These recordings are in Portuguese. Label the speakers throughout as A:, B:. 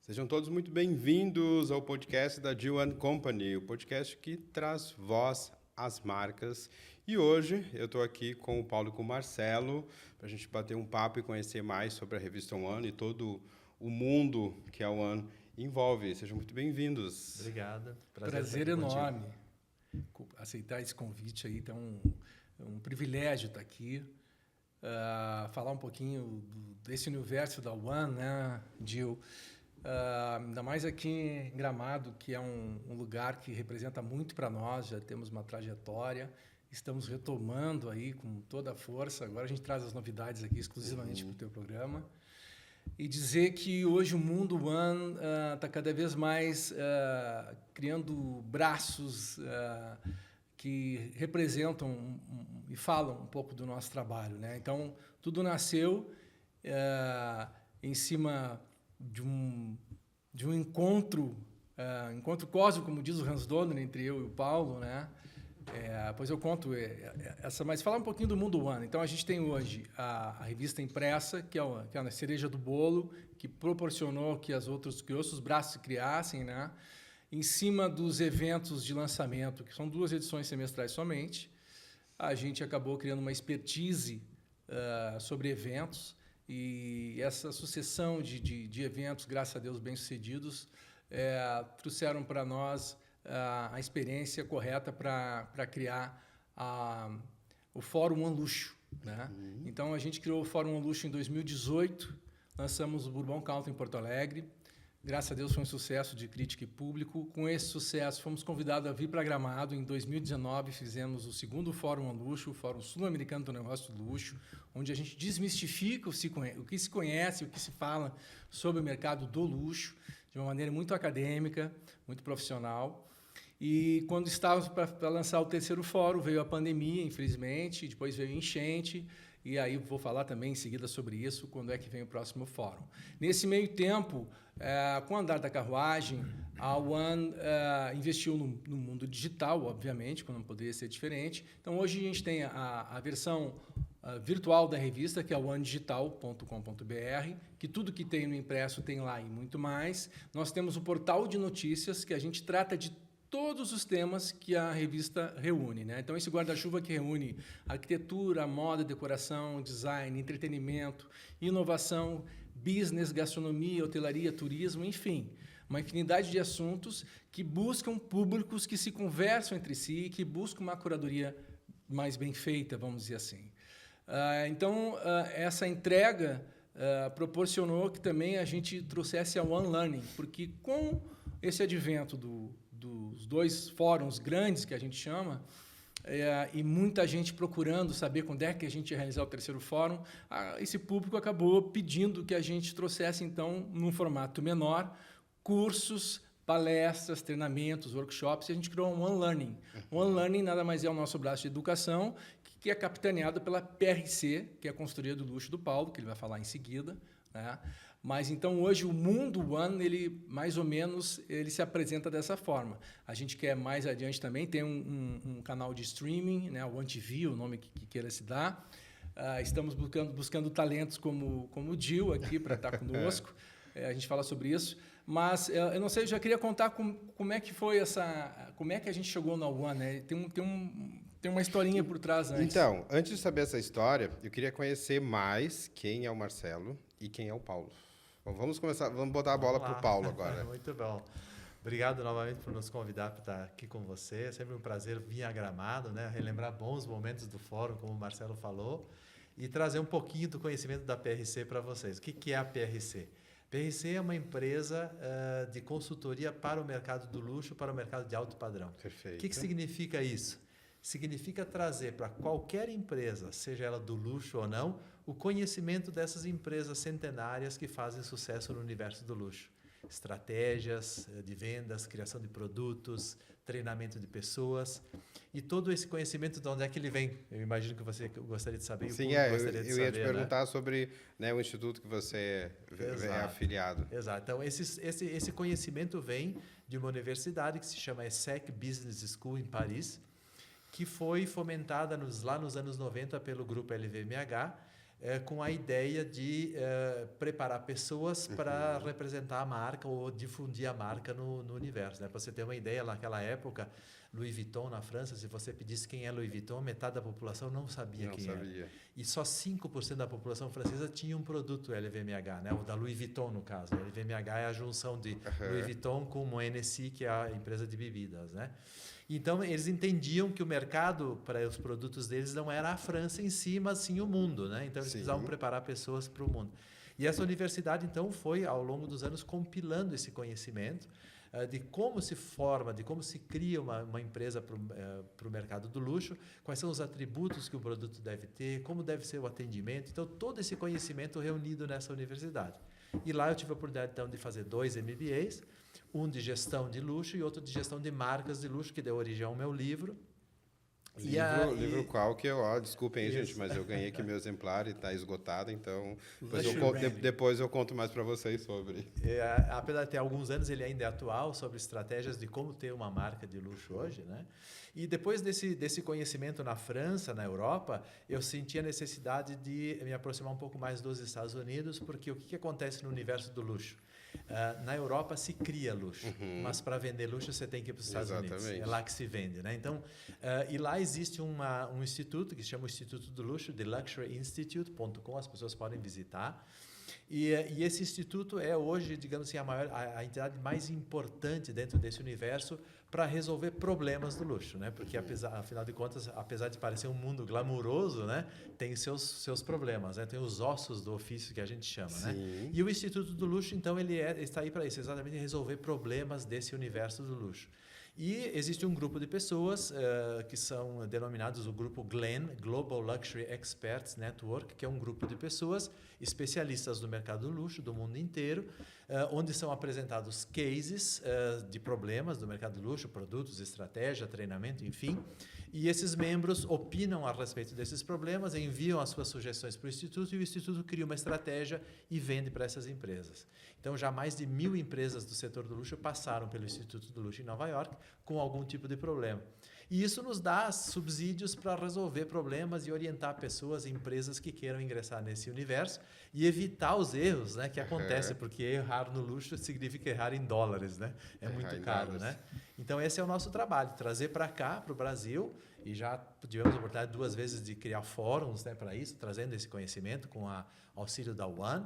A: Sejam todos muito bem-vindos ao podcast da G1 Company, o podcast que traz voz às marcas. E hoje eu estou aqui com o Paulo e com o Marcelo para a gente bater um papo e conhecer mais sobre a revista One e todo o mundo que a One envolve. Sejam muito bem-vindos.
B: Obrigado.
C: Prazer enorme aceitar esse convite aí. Então, um privilégio estar aqui. Falar um pouquinho desse universo da One, né, Gil? Ainda mais aqui em Gramado, que é um lugar que representa muito para nós, já temos uma trajetória, estamos retomando aí com toda a força. Agora a gente traz as novidades aqui exclusivamente para o teu programa. E dizer que hoje o mundo One está cada vez mais criando braços que representam e falam um pouco do nosso trabalho, né? Então, tudo nasceu em cima de um encontro cósmico, como diz o Hans Donner, entre eu e o Paulo, né? Pois eu conto essa, mas falar um pouquinho do mundo One. Então a gente tem hoje a revista impressa, que é a cereja do bolo, que proporcionou que os outros braços se criassem, né? Em cima dos eventos de lançamento, que são 2 edições semestrais somente, a gente acabou criando uma expertise sobre eventos. E essa sucessão de eventos, graças a Deus, bem-sucedidos, trouxeram para nós a experiência correta para criar o Fórum One Luxo, né? Então, a gente criou o Fórum One Luxo em 2018, lançamos o Bourbon Country em Porto Alegre. Graças a Deus, foi um sucesso de crítica e público. Com esse sucesso, fomos convidados a vir para Gramado. Em 2019, fizemos o 2º Fórum One Luxo, o Fórum Sul-Americano do Negócio do Luxo, onde a gente desmistifica o que se conhece, o que se fala sobre o mercado do luxo, de uma maneira muito acadêmica, muito profissional. E quando estávamos para lançar o 3º fórum, veio a pandemia, infelizmente, depois veio a enchente, e aí vou falar também em seguida sobre isso, quando é que vem o próximo fórum. Nesse meio tempo, com o andar da carruagem, a One investiu no mundo digital, obviamente, quando não poderia ser diferente. Então, hoje a gente tem a versão virtual da revista, que é o onedigital.com.br, que tudo que tem no impresso tem lá e muito mais. Nós temos o portal de notícias, que a gente trata de todos os temas que a revista reúne, né? Então, esse guarda-chuva que reúne arquitetura, moda, decoração, design, entretenimento, inovação, business, gastronomia, hotelaria, turismo, enfim, uma infinidade de assuntos que buscam públicos que se conversam entre si, que buscam uma curadoria mais bem feita, vamos dizer assim. Então, essa entrega proporcionou que também a gente trouxesse a One Learning, porque com esse advento dos 2 fóruns grandes, que a gente chama, e muita gente procurando saber quando é que a gente ia realizar o 3º fórum, esse público acabou pedindo que a gente trouxesse, então, num formato menor, cursos, palestras, treinamentos, workshops, e a gente criou um One Learning. One Learning nada mais é o nosso braço de educação, que é capitaneado pela PRC, que é a consultoria do luxo do Paulo, que ele vai falar em seguida, né? Mas, então, hoje, o mundo One, ele, mais ou menos, ele se apresenta dessa forma. A gente quer, mais adiante, também ter um canal de streaming, né? O One TV, o nome que queira se dar. Estamos buscando talentos como o Gil aqui para estar conosco. A gente fala sobre isso. Mas, eu não sei, eu já queria contar como é que foi como é que a gente chegou na One, né? Tem uma historinha por trás antes.
A: Então, antes de saber essa história, eu queria conhecer mais quem é o Marcelo e quem é o Paulo. Bom, vamos botar a bola para o Paulo agora.
B: Muito bom. Obrigado novamente por nos convidar para estar aqui com você. É sempre um prazer vir a Gramado, né? Relembrar bons momentos do fórum, como o Marcelo falou, e trazer um pouquinho do conhecimento da PRC para vocês. O que é a PRC? PRC é uma empresa de consultoria para o mercado do luxo, para o mercado de alto padrão.
A: Perfeito.
B: O que significa isso? Significa trazer para qualquer empresa, seja ela do luxo ou não, o conhecimento dessas empresas centenárias que fazem sucesso no universo do luxo. Estratégias de vendas, criação de produtos, treinamento de pessoas. E todo esse conhecimento, de onde é que ele vem? Eu imagino que você gostaria de saber.
A: Sim, eu ia te perguntar sobre, né, o instituto que você é afiliado.
B: Exato. Então, esse conhecimento vem de uma universidade que se chama ESSEC Business School, em Paris, que foi fomentada lá nos anos 90 pelo grupo LVMH, com a ideia de preparar pessoas para representar a marca ou difundir a marca no universo. Né? Para você ter uma ideia, naquela época, Louis Vuitton na França, se você pedisse quem é Louis Vuitton, metade da população não sabia quem era. E só 5% da população francesa tinha um produto LVMH, né? O da Louis Vuitton, no caso. A LVMH é a junção de Louis Vuitton com o Hennessy, que é a empresa de bebidas, né? Então, eles entendiam que o mercado para os produtos deles não era a França em si, mas sim o mundo, né? Então, eles precisavam preparar pessoas para o mundo. E essa universidade, então, foi, ao longo dos anos, compilando esse conhecimento de como se forma, de como se cria uma empresa para o mercado do luxo, quais são os atributos que o produto deve ter, como deve ser o atendimento. Então, todo esse conhecimento reunido nessa universidade. E lá eu tive a oportunidade, então, de fazer 2 MBAs, um de gestão de luxo e outro de gestão de marcas de luxo, que deu origem ao meu livro.
A: Livro qual que eu... desculpem, gente, mas eu ganhei aqui meu exemplar e está esgotado, então depois eu conto mais para vocês sobre.
B: Apesar de ter alguns anos, ele ainda é atual, sobre estratégias de como ter uma marca de luxo hoje, né? E depois desse conhecimento na França, na Europa, eu senti a necessidade de me aproximar um pouco mais dos Estados Unidos, porque o que acontece no universo do luxo? Na Europa se cria luxo, mas para vender luxo você tem que ir para os Estados Unidos. É lá que se vende, né? Então, e lá existe um instituto que se chama o Instituto do Luxo, theluxuryinstitute.com, as pessoas podem visitar. E esse instituto é hoje, digamos assim, a entidade mais importante dentro desse universo para resolver problemas do luxo, né? Porque afinal de contas, apesar de parecer um mundo glamuroso, né, tem seus problemas, né? Tem os ossos do ofício que a gente chama, né? E o Instituto do Luxo, então, ele está aí para isso, exatamente resolver problemas desse universo do luxo. E existe um grupo de pessoas que são denominados o grupo GLEN, Global Luxury Experts Network, que é um grupo de pessoas especialistas no mercado do luxo do mundo inteiro, onde são apresentados cases de problemas do mercado do luxo, produtos, estratégia, treinamento, enfim. E esses membros opinam a respeito desses problemas, enviam as suas sugestões para o Instituto e o Instituto cria uma estratégia e vende para essas empresas. Então, já mais de 1.000 empresas do setor do luxo passaram pelo Instituto do Luxo em Nova York com algum tipo de problema. E isso nos dá subsídios para resolver problemas e orientar pessoas e empresas que queiram ingressar nesse universo e evitar os erros, né, que acontecem, porque errar no luxo significa errar em dólares, né? É muito caro, né? Então, esse é o nosso trabalho, trazer para cá, para o Brasil, e já tivemos a oportunidade 2 vezes de criar fóruns, né, para isso, trazendo esse conhecimento com o auxílio da One.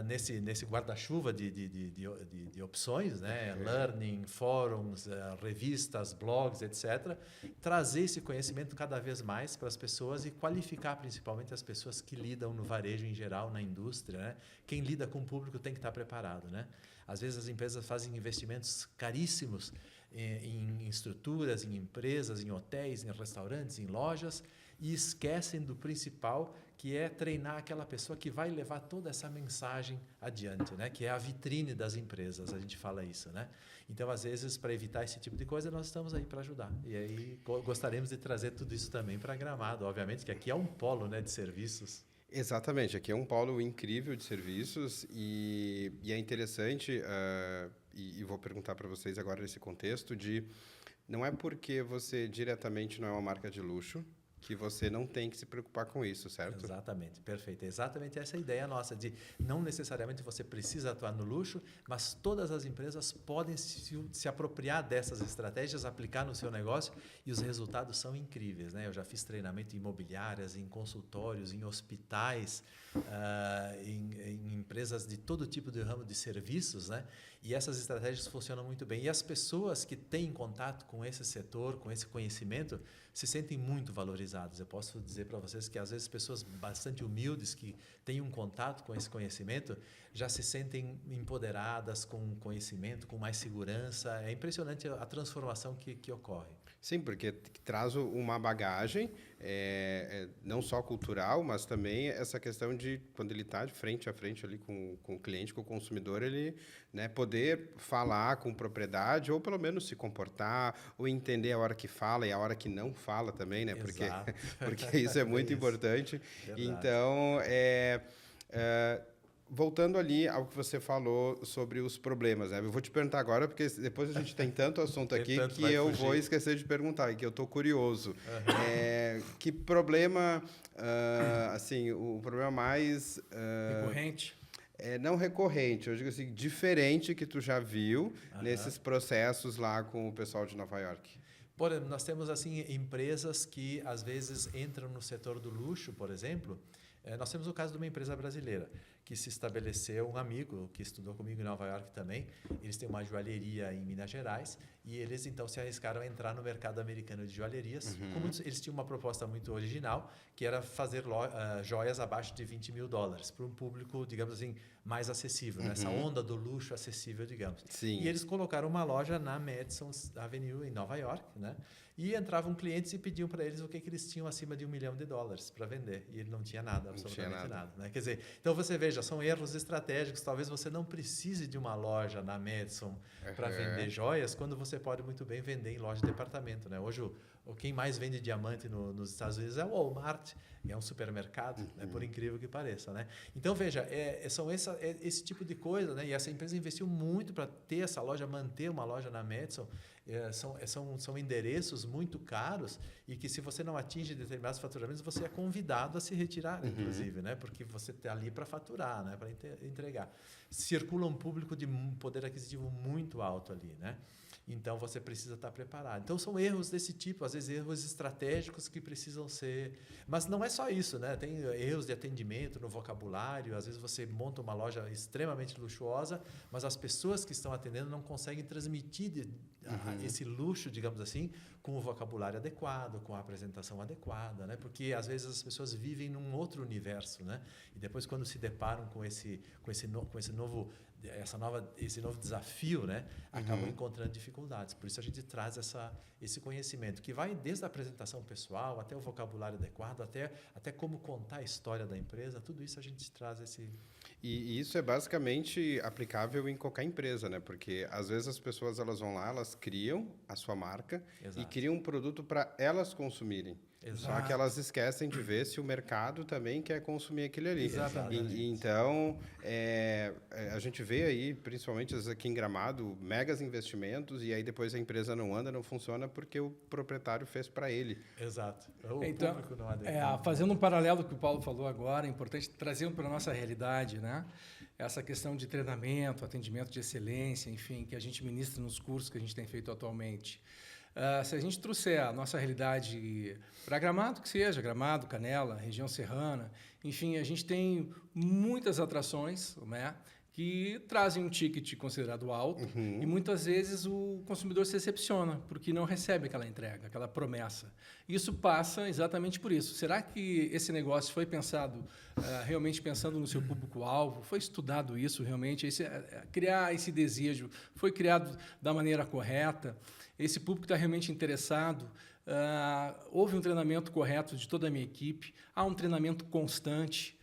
B: Nesse guarda-chuva de opções, né? Learning, fóruns, revistas, blogs, etc. Trazer esse conhecimento cada vez mais para as pessoas e qualificar principalmente as pessoas que lidam no varejo em geral, na indústria, né? Quem lida com o público tem que estar preparado, né? Às vezes as empresas fazem investimentos caríssimos em estruturas, em empresas, em hotéis, em restaurantes, em lojas, e esquecem do principal, que é treinar aquela pessoa que vai levar toda essa mensagem adiante, né? Que é a vitrine das empresas, a gente fala isso, né? Então, às vezes, para evitar esse tipo de coisa, nós estamos aí para ajudar. E aí gostaríamos de trazer tudo isso também para Gramado, obviamente, que aqui é um polo, né, de serviços.
A: Exatamente, aqui é um polo incrível de serviços e é interessante, e vou perguntar para vocês agora nesse contexto de não é porque você diretamente não é uma marca de luxo que você não tem que se preocupar com isso, certo?
B: Exatamente, perfeito. Exatamente essa é a ideia nossa, de não necessariamente você precisa atuar no luxo, mas todas as empresas podem se apropriar dessas estratégias, aplicar no seu negócio e os resultados são incríveis, né? Eu já fiz treinamento em imobiliárias, em consultórios, em hospitais, em empresas de todo tipo de ramo de serviços, né? E essas estratégias funcionam muito bem. E as pessoas que têm contato com esse setor, com esse conhecimento, se sentem muito valorizadas. Eu posso dizer para vocês que, às vezes, pessoas bastante humildes que têm um contato com esse conhecimento já se sentem empoderadas com conhecimento, com mais segurança. É impressionante a transformação que ocorre.
A: Sim, porque traz uma bagagem, não só cultural, mas também essa questão de, quando ele está de frente a frente ali com o cliente, com o consumidor, ele, né, poder falar com propriedade, ou pelo menos se comportar, ou entender a hora que fala e a hora que não fala também, né? Porque isso é muito importante.
B: Verdade.
A: Então, voltando ali ao que você falou sobre os problemas, né? Eu vou te perguntar agora, porque depois a gente tem tanto assunto aqui que eu vou esquecer de perguntar, e que eu estou curioso. Que problema, assim, o problema mais...
C: Recorrente?
A: Não recorrente, eu digo assim, diferente que tu já viu nesses processos lá com o pessoal de Nova York.
B: Por exemplo, nós temos assim empresas que às vezes entram no setor do luxo, por exemplo. Nós temos o caso de uma empresa brasileira que se estabeleceu, um amigo que estudou comigo em Nova York também. Eles têm uma joalheria em Minas Gerais e eles então se arriscaram a entrar no mercado americano de joalherias. Como eles tinham uma proposta muito original, que era fazer joias abaixo de $20.000 para um público, digamos assim, mais acessível, nessa onda do luxo acessível, digamos.
A: Sim.
B: E eles colocaram uma loja na Madison Avenue em Nova York, né? E entravam clientes e pediam para eles o que eles tinham acima de $1 milhão para vender. E ele não tinha nada, absolutamente nada. Né? Quer dizer, então você veja, são erros estratégicos. Talvez você não precise de uma loja na Madison para vender joias, quando você pode muito bem vender em loja de departamento. Né? Hoje, quem mais vende diamante nos Estados Unidos é o Walmart, é um supermercado, né? Por incrível que pareça. Né? Então, veja, são esse tipo de coisa. Né? E essa empresa investiu muito para ter essa loja, manter uma loja na Madison. São endereços muito caros e que, se você não atinge determinados faturamentos, você é convidado a se retirar, inclusive, né? Porque você está ali para faturar, né? Para entregar. Circula um público de poder aquisitivo muito alto ali, né? Então, você precisa estar preparado. Então, são erros desse tipo, às vezes erros estratégicos que precisam ser... Mas não é só isso, né? Tem erros de atendimento no vocabulário. Às vezes você monta uma loja extremamente luxuosa, mas as pessoas que estão atendendo não conseguem transmitir esse luxo, digamos assim, com o vocabulário adequado, com a apresentação adequada, né? Porque às vezes as pessoas vivem num outro universo, né? E depois, quando se deparam com esse novo desafio, né, acabam encontrando dificuldades. Por isso a gente traz esse conhecimento, que vai desde a apresentação pessoal até o vocabulário adequado, até como contar a história da empresa. Tudo isso a gente traz esse...
A: E isso é basicamente aplicável em qualquer empresa, né? Porque às vezes as pessoas elas vão lá, elas criam a sua marca e criam um produto para elas consumirem. Só que elas esquecem de ver se o mercado também quer consumir aquilo ali. Então, a gente vê aí, principalmente aqui em Gramado, megas investimentos, e aí depois a empresa não anda, não funciona, porque o proprietário fez para ele.
B: Exato.
C: Então, fazendo um paralelo com o que o Paulo falou agora, é importante trazer para a nossa realidade, né? Essa questão de treinamento, atendimento de excelência, enfim, que a gente ministra nos cursos que a gente tem feito atualmente. Se a gente trouxer a nossa realidade para Gramado, que seja Gramado, Canela, região serrana, enfim, a gente tem muitas atrações, né, que trazem um ticket considerado alto e muitas vezes o consumidor se decepciona porque não recebe aquela entrega, aquela promessa. Isso passa exatamente por isso. Será que esse negócio foi pensado, realmente pensando no seu público-alvo? Foi estudado isso realmente? Criar esse desejo foi criado da maneira correta? Esse público está realmente interessado? Houve um treinamento correto de toda a minha equipe? Há um treinamento constante?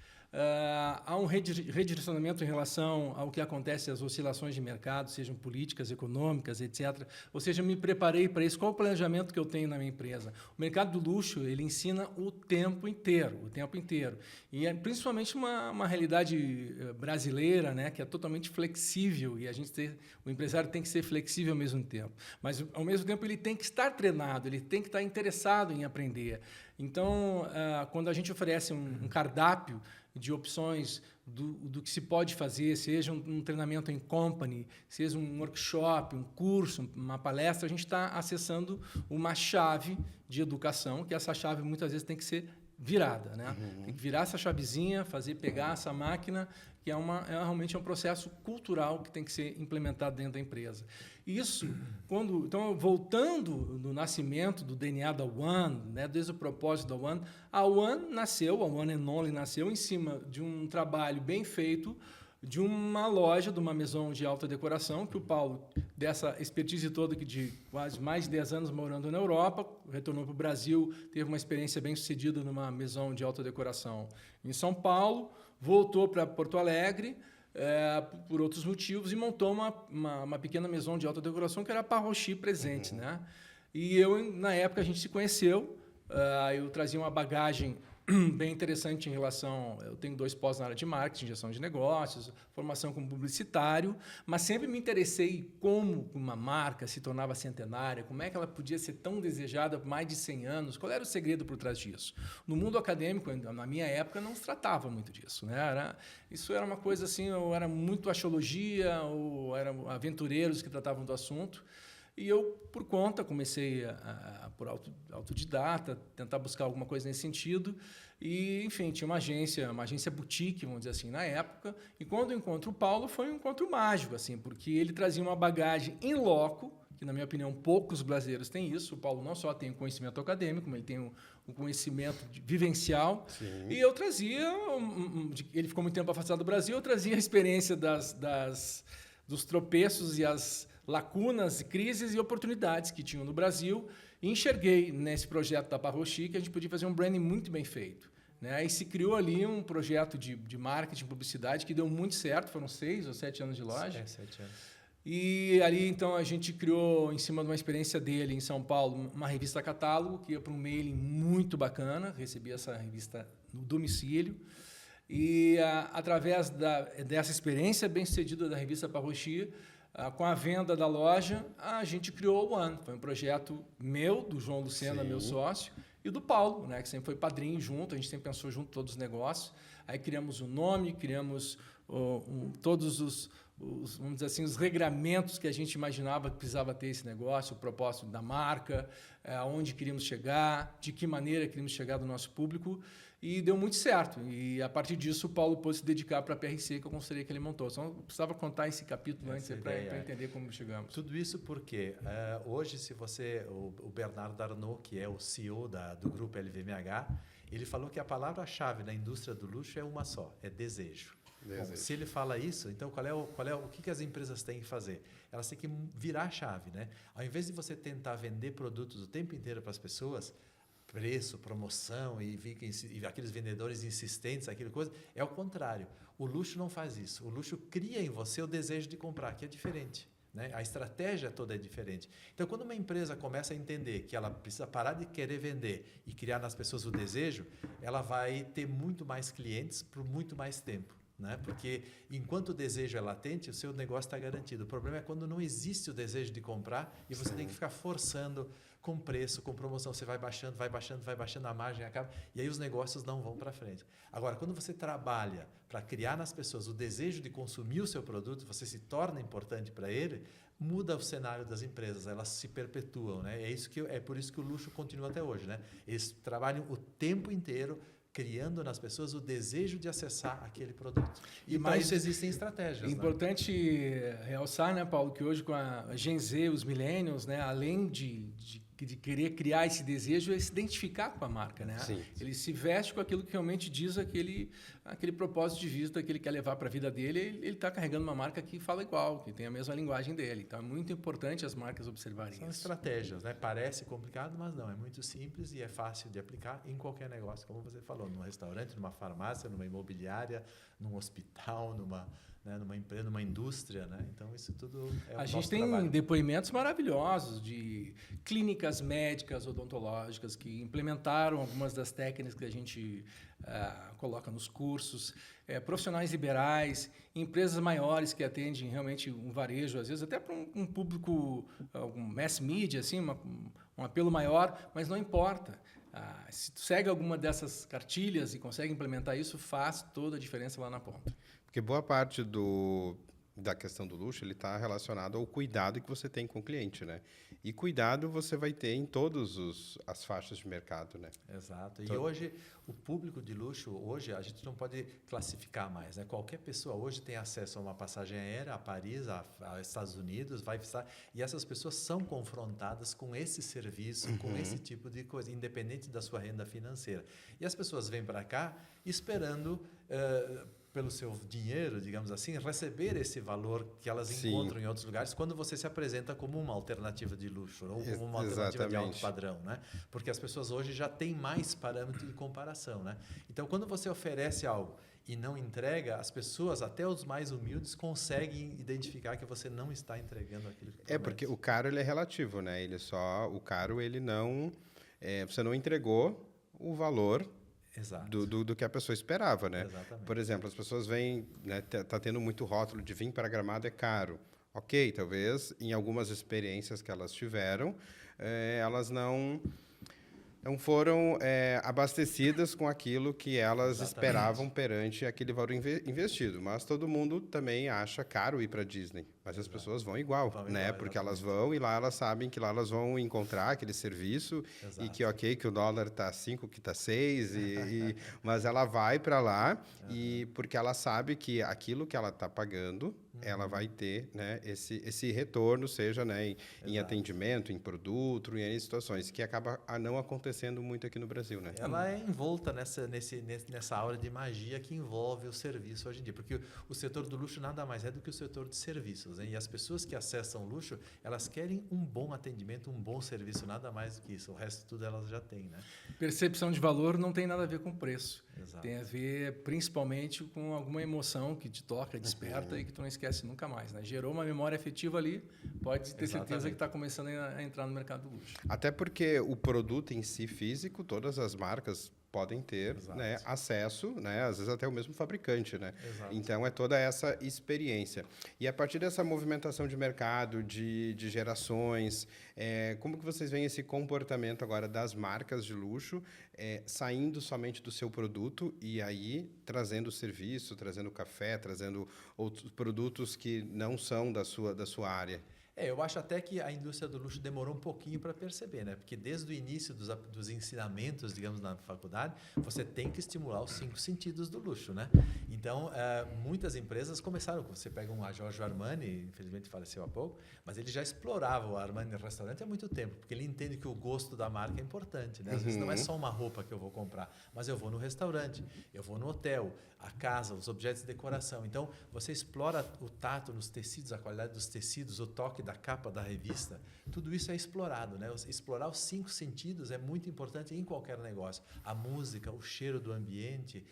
C: Há um redirecionamento em relação ao que acontece, às oscilações de mercado, sejam políticas, econômicas, etc. Ou seja, me preparei para isso. Qual o planejamento que eu tenho na minha empresa? O mercado do luxo, ele ensina o tempo inteiro. E é principalmente uma realidade brasileira, né, que é totalmente flexível, e o empresário tem que ser flexível ao mesmo tempo. Mas, ao mesmo tempo, ele tem que estar treinado, ele tem que estar interessado em aprender. Então, quando a gente oferece um cardápio de opções do que se pode fazer, seja um treinamento em company, seja um workshop, um curso, uma palestra, a gente está acessando uma chave de educação, que essa chave muitas vezes tem que ser virada, né? Tem que virar essa chavezinha, pegar essa máquina, que realmente é um processo cultural que tem que ser implementado dentro da empresa. Isso, então, voltando no nascimento do DNA da One, né, desde o propósito da One, a One and Only nasceu em cima de um trabalho bem feito, de uma loja, de uma maison de alta decoração, que o Paulo, dessa expertise toda, que de quase mais de 10 anos morando na Europa, retornou para o Brasil, teve uma experiência bem sucedida numa maison de alta decoração em São Paulo, voltou para Porto Alegre, por outros motivos, e montou uma pequena maison de alta decoração, que era a Parrochi Presentes, né? E na época, a gente se conheceu, eu trazia uma bagagem bem interessante em relação... Eu tenho 2 pós na área de marketing, gestão de negócios, formação como publicitário, mas sempre me interessei como uma marca se tornava centenária, como é que ela podia ser tão desejada por mais de 100 anos, qual era o segredo por trás disso. No mundo acadêmico, na minha época, não se tratava muito disso, né? Isso era uma coisa assim, ou era muito axiologia, ou eram aventureiros que tratavam do assunto. E eu, por conta, comecei por autodidata, tentar buscar alguma coisa nesse sentido. E, enfim, tinha uma agência boutique, vamos dizer assim, na época. E quando eu encontro o Paulo, foi um encontro mágico, assim, porque ele trazia uma bagagem em loco, que, na minha opinião, poucos brasileiros têm isso. O Paulo não só tem o conhecimento acadêmico, como ele tem o conhecimento vivencial.
A: Sim.
C: E eu trazia... Ele ficou muito tempo afastado do Brasil, eu trazia a experiência dos tropeços e as lacunas, crises e oportunidades que tinham no Brasil, e enxerguei nesse projeto da Parrochi que a gente podia fazer um branding muito bem feito, né? E se criou ali um projeto de marketing, publicidade, que deu muito certo, foram 6 ou 7 anos de loja.
B: 7 anos.
C: E ali, então, a gente criou, em cima de uma experiência dele em São Paulo, uma revista catálogo, que ia para um mailing muito bacana, recebi essa revista no domicílio, e através dessa experiência bem-sucedida da revista Parrochi, com a venda da loja, a gente criou o One. Foi um projeto meu, do João Lucena,
A: Sim.
C: meu sócio, e do Paulo, né, que sempre foi padrinho junto, a gente sempre pensou junto todos os negócios. Aí criamos o nome, criamos todos os, vamos dizer assim, os regramentos que a gente imaginava que precisava ter esse negócio, o propósito da marca, aonde queríamos chegar, de que maneira queríamos chegar do nosso público. E deu muito certo. E, a partir disso, o Paulo pôde se dedicar para a PRC, que eu considerei que ele montou. Só precisava contar esse capítulo antes para entender como chegamos.
B: Tudo isso porque hoje, se você... O Bernardo Arnault, que é o CEO do grupo LVMH, ele falou que a palavra-chave na indústria do luxo é uma só, é desejo. Bom, se ele fala isso, então o que as empresas têm que fazer? Elas têm que virar a chave, né? Ao invés de você tentar vender produtos o tempo inteiro para as pessoas... preço, promoção e aqueles vendedores insistentes, aquela coisa, é o contrário. O luxo não faz isso. O luxo cria em você o desejo de comprar, que é diferente, né? A estratégia toda é diferente. Então, quando uma empresa começa a entender que ela precisa parar de querer vender e criar nas pessoas o desejo, ela vai ter muito mais clientes por muito mais tempo, né? Porque enquanto o desejo é latente, o seu negócio está garantido. O problema é quando não existe o desejo de comprar e você tem que ficar forçando com preço, com promoção, você vai baixando, a margem acaba, e aí os negócios não vão para frente. Agora, quando você trabalha para criar nas pessoas o desejo de consumir o seu produto, você se torna importante para ele, muda o cenário das empresas, elas se perpetuam, né? É por isso que o luxo continua até hoje, né? Eles trabalham o tempo inteiro criando nas pessoas o desejo de acessar aquele produto. E para isso existem estratégias.
C: É importante realçar, né, Paulo, que hoje com a Gen Z, os millennials, né, além de querer criar esse desejo, é se identificar com a marca, né?
A: Sim.
C: Ele se veste com aquilo que realmente diz aquele propósito de vida que ele quer levar para a vida dele. Ele está carregando uma marca que fala igual, que tem a mesma linguagem dele. Então é muito importante as marcas observarem isso.
B: São estratégias, né? Parece complicado, mas não. É muito simples e é fácil de aplicar em qualquer negócio, como você falou, num restaurante, numa farmácia, numa imobiliária, num hospital, numa empresa, numa indústria, né? Então isso tudo é o
C: A gente tem
B: trabalho.
C: Depoimentos maravilhosos de clínicas médicas odontológicas que implementaram algumas das técnicas que a gente coloca nos cursos, profissionais liberais, empresas maiores que atendem realmente um varejo, às vezes até para um público, um mass media, assim, um apelo maior, mas não importa. Se tu segue alguma dessas cartilhas e consegue implementar isso, faz toda a diferença lá na ponta.
A: Porque boa parte da questão do luxo ele está relacionado ao cuidado que você tem com o cliente, né? E cuidado você vai ter em todas as faixas de mercado, né?
B: Exato. E hoje, o público de luxo, hoje a gente não pode classificar mais, né? Qualquer pessoa hoje tem acesso a uma passagem aérea a Paris, a Estados Unidos, vai visitar, e essas pessoas são confrontadas com esse serviço, com esse tipo de coisa, independente da sua renda financeira. E as pessoas vêm para cá esperando... pelo seu dinheiro, digamos assim, receber esse valor que elas encontram em outros lugares quando você se apresenta como uma alternativa de luxo ou como uma alternativa de alto padrão, né? Porque as pessoas hoje já têm mais parâmetro de comparação, né? Então, quando você oferece algo e não entrega, as pessoas, até os mais humildes, conseguem identificar que você não está entregando aquilo que promete.
A: Porque o caro ele é relativo, né? O caro ele não, você não entregou o valor
B: Exato.
A: do que a pessoa esperava, né?
B: Exatamente.
A: Por exemplo, as pessoas vêm, né, tá tendo muito rótulo de vir para Gramado é caro. Ok, talvez em algumas experiências que elas tiveram, elas não foram abastecidas com aquilo que elas
B: Exatamente.
A: esperavam perante aquele valor investido. Mas todo mundo também acha caro ir para a Disney. Mas as pessoas vão igual, né? Porque elas vão e lá elas sabem que lá elas vão encontrar aquele serviço.
B: Exato.
A: E que, ok, que o dólar está 5, que está 6, mas ela vai para lá e porque ela sabe que aquilo que ela está pagando, ela vai ter, né, esse retorno, seja, né, em atendimento, em produto, em situações, que acaba não acontecendo muito aqui no Brasil, né?
B: Ela é envolta nessa aura de magia que envolve o serviço hoje em dia, porque o setor do luxo nada mais é do que o setor de serviços, né? E as pessoas que acessam o luxo, elas querem um bom atendimento, um bom serviço, nada mais do que isso. O resto tudo elas já têm, né?
C: Percepção de valor não tem nada a ver com preço.
B: Exato.
C: Tem a ver principalmente com alguma emoção que te toca, desperta e que tu não esquece nunca mais, né? Gerou uma memória afetiva ali, pode ter certeza que está começando a entrar no mercado do luxo.
A: Até porque o produto em si físico, todas as marcas podem ter, né, acesso, né, às vezes até o mesmo fabricante, né?
B: Exato.
A: Então é toda essa experiência. E a partir dessa movimentação de mercado, de gerações, como que vocês veem esse comportamento agora das marcas de luxo saindo somente do seu produto e aí trazendo serviço, trazendo café, trazendo outros produtos que não são da sua área?
B: Eu acho até que a indústria do luxo demorou um pouquinho para perceber, né? Porque desde o início dos ensinamentos, digamos, na faculdade, você tem que estimular os 5 sentidos do luxo, né? Então, muitas empresas começaram. Você pega a Giorgio Armani, infelizmente faleceu há pouco, mas ele já explorava o Armani restaurante há muito tempo, porque ele entende que o gosto da marca é importante, né? Às vezes não é só uma roupa que eu vou comprar, mas eu vou no restaurante, eu vou no hotel, a casa, os objetos de decoração. Então, você explora o tato nos tecidos, a qualidade dos tecidos, o toque da capa da revista, tudo isso é explorado, né? Explorar os 5 sentidos é muito importante em qualquer negócio. A música, o cheiro do ambiente,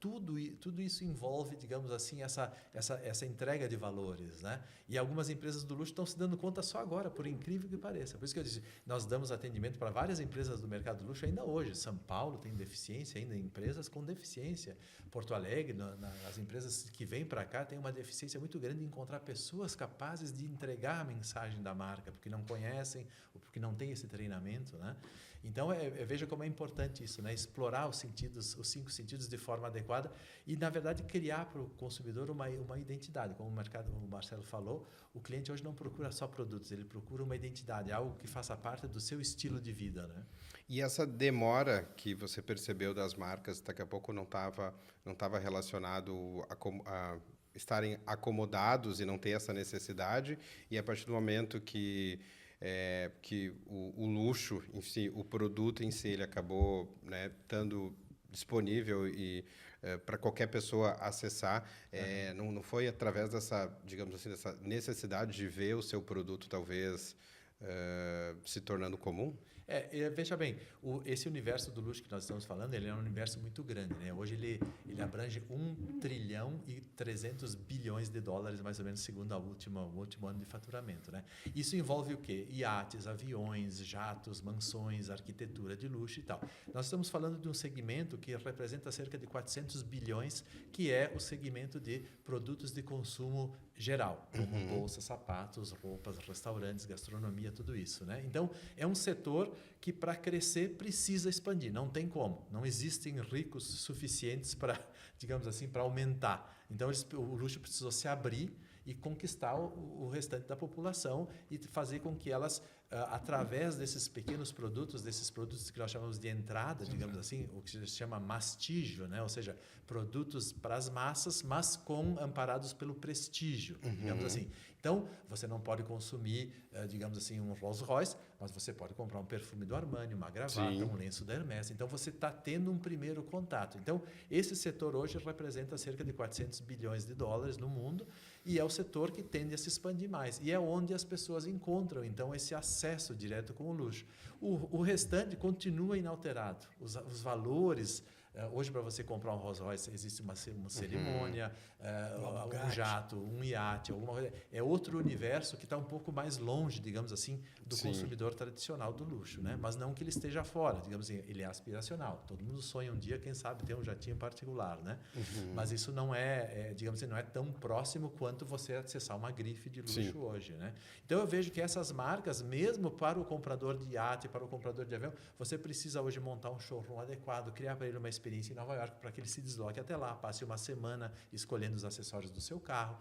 B: tudo isso envolve, digamos assim, essa entrega de valores, né? E algumas empresas do luxo estão se dando conta só agora, por incrível que pareça. Por isso que eu disse, nós damos atendimento para várias empresas do mercado do luxo ainda hoje. São Paulo tem deficiência ainda, empresas com deficiência. Porto Alegre, as empresas que vêm para cá têm uma deficiência muito grande em encontrar pessoas capazes de entregar a mensagem da marca, porque não conhecem ou porque não têm esse treinamento, né? Então, veja como é importante isso, né? Explorar os 5 sentidos de forma adequada e, na verdade, criar para o consumidor uma identidade. Como o Marcelo falou, o cliente hoje não procura só produtos, ele procura uma identidade, algo que faça parte do seu estilo de vida, né?
A: E essa demora que você percebeu das marcas, daqui a pouco não estava relacionado a estarem acomodados e não ter essa necessidade, e a partir do momento que o luxo em si, o produto em si, ele acabou, né, estando disponível e para qualquer pessoa acessar, não foi através dessa, digamos assim, dessa necessidade de ver o seu produto talvez se tornando comum?
B: Veja bem, esse universo do luxo que nós estamos falando, ele é um universo muito grande, né? Hoje ele abrange 1 trilhão e 300 bilhões de dólares, mais ou menos, segundo o último ano de faturamento, né? Isso envolve o quê? Iates, aviões, jatos, mansões, arquitetura de luxo e tal. Nós estamos falando de um segmento que representa cerca de 400 bilhões, que é o segmento de produtos de consumo geral, como bolsas, sapatos, roupas, restaurantes, gastronomia, tudo isso, né? Então, é um setor que para crescer precisa expandir, não tem como, não existem ricos suficientes para, digamos assim, para aumentar. Então o luxo precisou se abrir e conquistar o restante da população e fazer com que elas, através desses pequenos produtos, desses produtos que nós chamamos de entrada, digamos assim, o que se chama mastígio, né? Ou seja, produtos para as massas, mas amparados pelo prestígio, digamos assim. Então, você não pode consumir, digamos assim, um Rolls Royce, mas você pode comprar um perfume do Armani, uma gravata, um lenço da Hermès. Então, você está tendo um primeiro contato. Então, esse setor hoje representa cerca de 400 bilhões de dólares no mundo e é o setor que tende a se expandir mais. E é onde as pessoas encontram, então, esse acesso direto com o luxo. O restante continua inalterado. Os valores Hoje, para você comprar um Rolls Royce, existe uma cerimônia, um jato, um iate, alguma coisa. É outro universo que está um pouco mais longe, digamos assim, do consumidor tradicional do luxo, né? Mas não que ele esteja fora, digamos assim, ele é aspiracional. Todo mundo sonha um dia, quem sabe, ter um jatinho particular, né? Mas isso não digamos assim, não é tão próximo quanto você acessar uma grife de luxo hoje, né? Então eu vejo que essas marcas, mesmo para o comprador de iate, para o comprador de avião, você precisa hoje montar um showroom adequado, criar para ele uma experiência em Nova York para que ele se desloque até lá, passe uma semana escolhendo os acessórios do seu carro.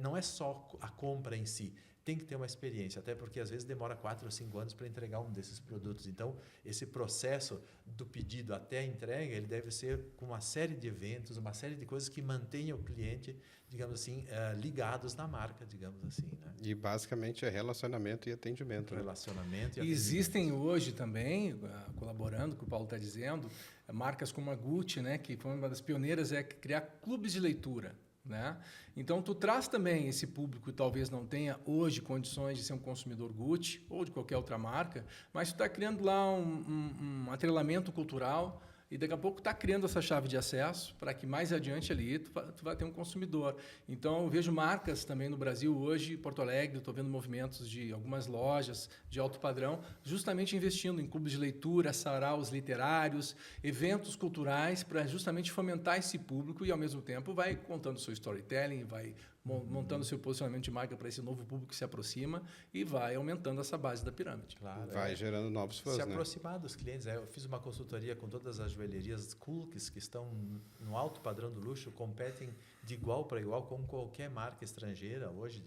B: Não é só a compra em si, tem que ter uma experiência, até porque às vezes demora 4 ou 5 anos para entregar um desses produtos. Então, esse processo do pedido até a entrega, ele deve ser com uma série de eventos, uma série de coisas que mantenham o cliente, digamos assim, ligados na marca, digamos assim, né?
A: E basicamente é relacionamento e atendimento.
B: Relacionamento e
C: existem hoje também, colaborando com o que o Paulo está dizendo, marcas como a Gucci, né, que foi uma das pioneiras criar clubes de leitura. Né? Então, tu traz também esse público que talvez não tenha hoje condições de ser um consumidor Gucci ou de qualquer outra marca, mas tu está criando lá um atrelamento cultural e daqui a pouco está criando essa chave de acesso para que mais adiante ali tu vai ter um consumidor. Então, eu vejo marcas também no Brasil hoje, Porto Alegre, estou vendo movimentos de algumas lojas de alto padrão, justamente investindo em clubes de leitura, saraus literários, eventos culturais para justamente fomentar esse público e, ao mesmo tempo, vai contando seu storytelling, vai montando seu posicionamento de marca para esse novo público que se aproxima e vai aumentando essa base da pirâmide.
B: Claro,
A: vai gerando novos fãs,
B: se aproximar dos clientes. Eu fiz uma consultoria com todas as joalherias Kulks que estão no alto padrão do luxo, competem de igual para igual com qualquer marca estrangeira hoje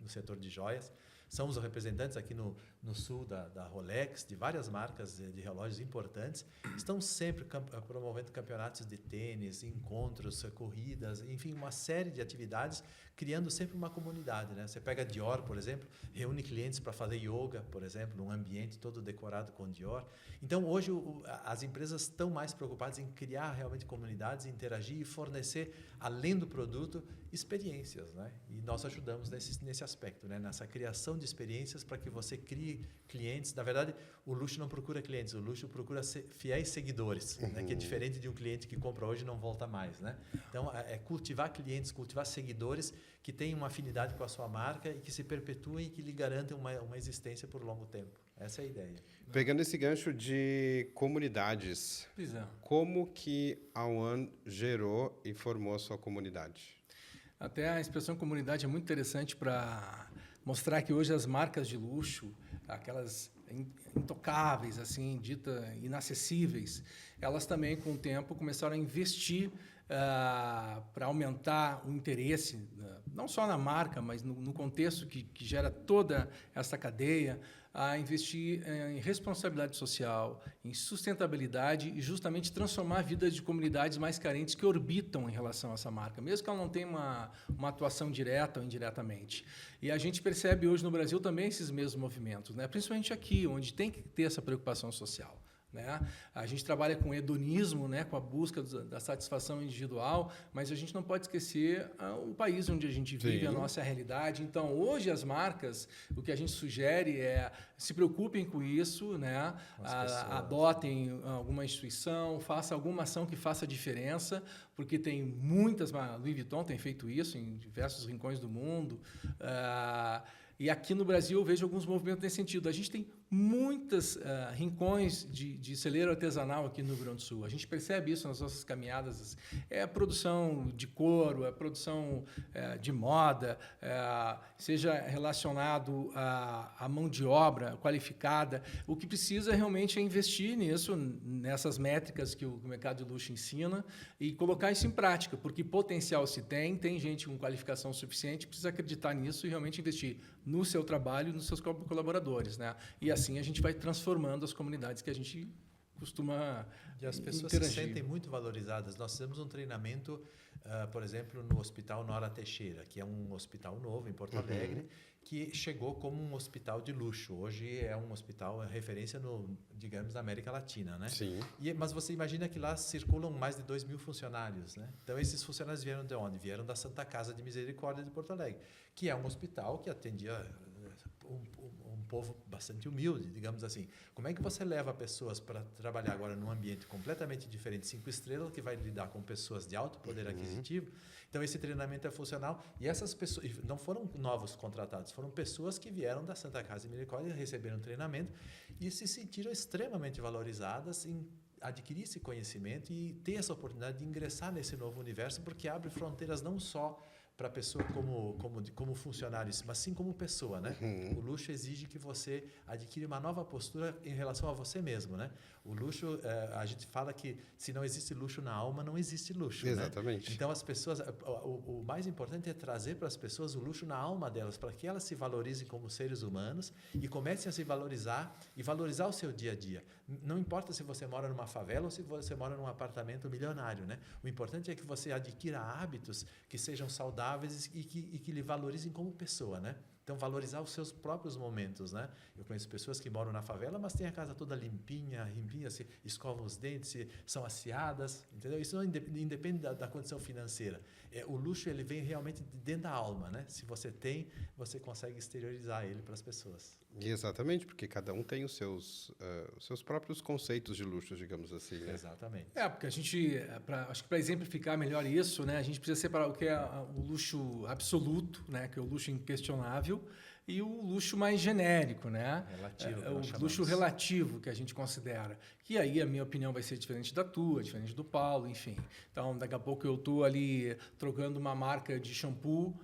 B: no setor de joias. São os representantes aqui no sul da Rolex, de várias marcas de relógios importantes. Estão sempre promovendo campeonatos de tênis, encontros, corridas, enfim, uma série de atividades, criando sempre uma comunidade, né? Você pega a Dior, por exemplo, reúne clientes para fazer yoga, por exemplo, num ambiente todo decorado com Dior. Então, hoje, as empresas estão mais preocupadas em criar realmente comunidades, interagir e fornecer, além do produto, experiências, né? E nós ajudamos nesse aspecto, né? Nessa criação de experiências para que você crie clientes. Na verdade, o luxo não procura clientes, o luxo procura fiéis seguidores, né? Que é diferente de um cliente que compra hoje e não volta mais, né? Então, é cultivar clientes, cultivar seguidores que tenham uma afinidade com a sua marca e que se perpetuem e que lhe garantem uma existência por longo tempo. Essa é a ideia.
A: Pegando esse gancho de comunidades, como que a One gerou e formou a sua comunidade?
C: Até a expressão comunidade é muito interessante para mostrar que hoje as marcas de luxo, aquelas intocáveis, assim, ditas inacessíveis, elas também, com o tempo, começaram a investir para aumentar o interesse, não só na marca, mas no contexto que gera toda essa cadeia, a investir em responsabilidade social, em sustentabilidade e justamente transformar a vida de comunidades mais carentes que orbitam em relação a essa marca, mesmo que ela não tenha uma atuação direta ou indiretamente. E a gente percebe hoje no Brasil também esses mesmos movimentos, né? Principalmente aqui, onde tem que ter essa preocupação social. Né? A gente trabalha com hedonismo, né? Com a busca da satisfação individual, mas a gente não pode esquecer o país onde a gente vive, Sim. a nossa realidade. Então, hoje as marcas, o que a gente sugere é se preocupem com isso, né? Adotem alguma instituição, faça alguma ação que faça diferença, porque tem muitas, Louis Vuitton tem feito isso em diversos rincões do mundo, e aqui no Brasil eu vejo alguns movimentos nesse sentido. A gente tem muitos rincões de celeiro artesanal aqui no Rio Grande do Sul. A gente percebe isso nas nossas caminhadas. É a produção de couro, é a produção de moda, seja relacionado à mão de obra qualificada. O que precisa realmente é investir nisso, nessas métricas que o mercado de luxo ensina e colocar isso em prática, porque potencial se tem gente com qualificação suficiente, precisa acreditar nisso e realmente investir no seu trabalho e nos seus colaboradores, né? E assim a gente vai transformando as comunidades que a gente costuma
B: E as pessoas
C: interagir.
B: se sentem muito valorizadas. Nós fizemos um treinamento, por exemplo, no Hospital Nora Teixeira, que é um hospital novo em Porto Alegre, que chegou como um hospital de luxo. Hoje é um hospital referência digamos, na América Latina, né?
A: Sim.
B: Mas você imagina que lá circulam mais de 2.000 funcionários, né? Então, esses funcionários vieram de onde? Vieram da Santa Casa de Misericórdia de Porto Alegre, que é um hospital que atendia um povo bastante humilde, digamos assim. Como é que você leva pessoas para trabalhar agora num ambiente completamente diferente, 5 estrelas, que vai lidar com pessoas de alto poder aquisitivo? Então, esse treinamento é funcional. E essas pessoas não foram novos contratados, foram pessoas que vieram da Santa Casa de Misericórdia, receberam treinamento e se sentiram extremamente valorizadas em adquirir esse conhecimento e ter essa oportunidade de ingressar nesse novo universo, porque abre fronteiras não só para a pessoa como funcionário, mas sim como pessoa, né? O luxo exige que você adquira uma nova postura em relação a você mesmo, né? O luxo, a gente fala que se não existe luxo na alma, não existe luxo,
A: Exatamente.
B: né? Então, as pessoas, o mais importante é trazer para as pessoas o luxo na alma delas, para que elas se valorizem como seres humanos e comecem a se valorizar e valorizar o seu dia a dia. Não importa se você mora numa favela ou se você mora num apartamento milionário, né? O importante é que você adquira hábitos que sejam saudáveis e que lhe valorizem como pessoa, né? Então, valorizar os seus próprios momentos, né? Eu conheço pessoas que moram na favela, mas têm a casa toda limpinha, se escovam os dentes, são asseadas, entendeu? Isso não independe da condição financeira. O luxo, ele vem realmente de dentro da alma, né? Se você tem, você consegue exteriorizar ele para as pessoas.
A: Exatamente, porque cada um tem os seus próprios conceitos de luxo, digamos assim. Né?
B: Exatamente.
C: Porque a gente, acho que para exemplificar melhor isso, né, a gente precisa separar o que é o luxo absoluto, né, que é o luxo inquestionável, e o luxo mais genérico, né?
B: Relativo,
C: o luxo relativo que a gente considera. Que aí a minha opinião vai ser diferente da tua, diferente do Paulo, enfim. Então, daqui a pouco eu estou ali trocando uma marca de shampoo,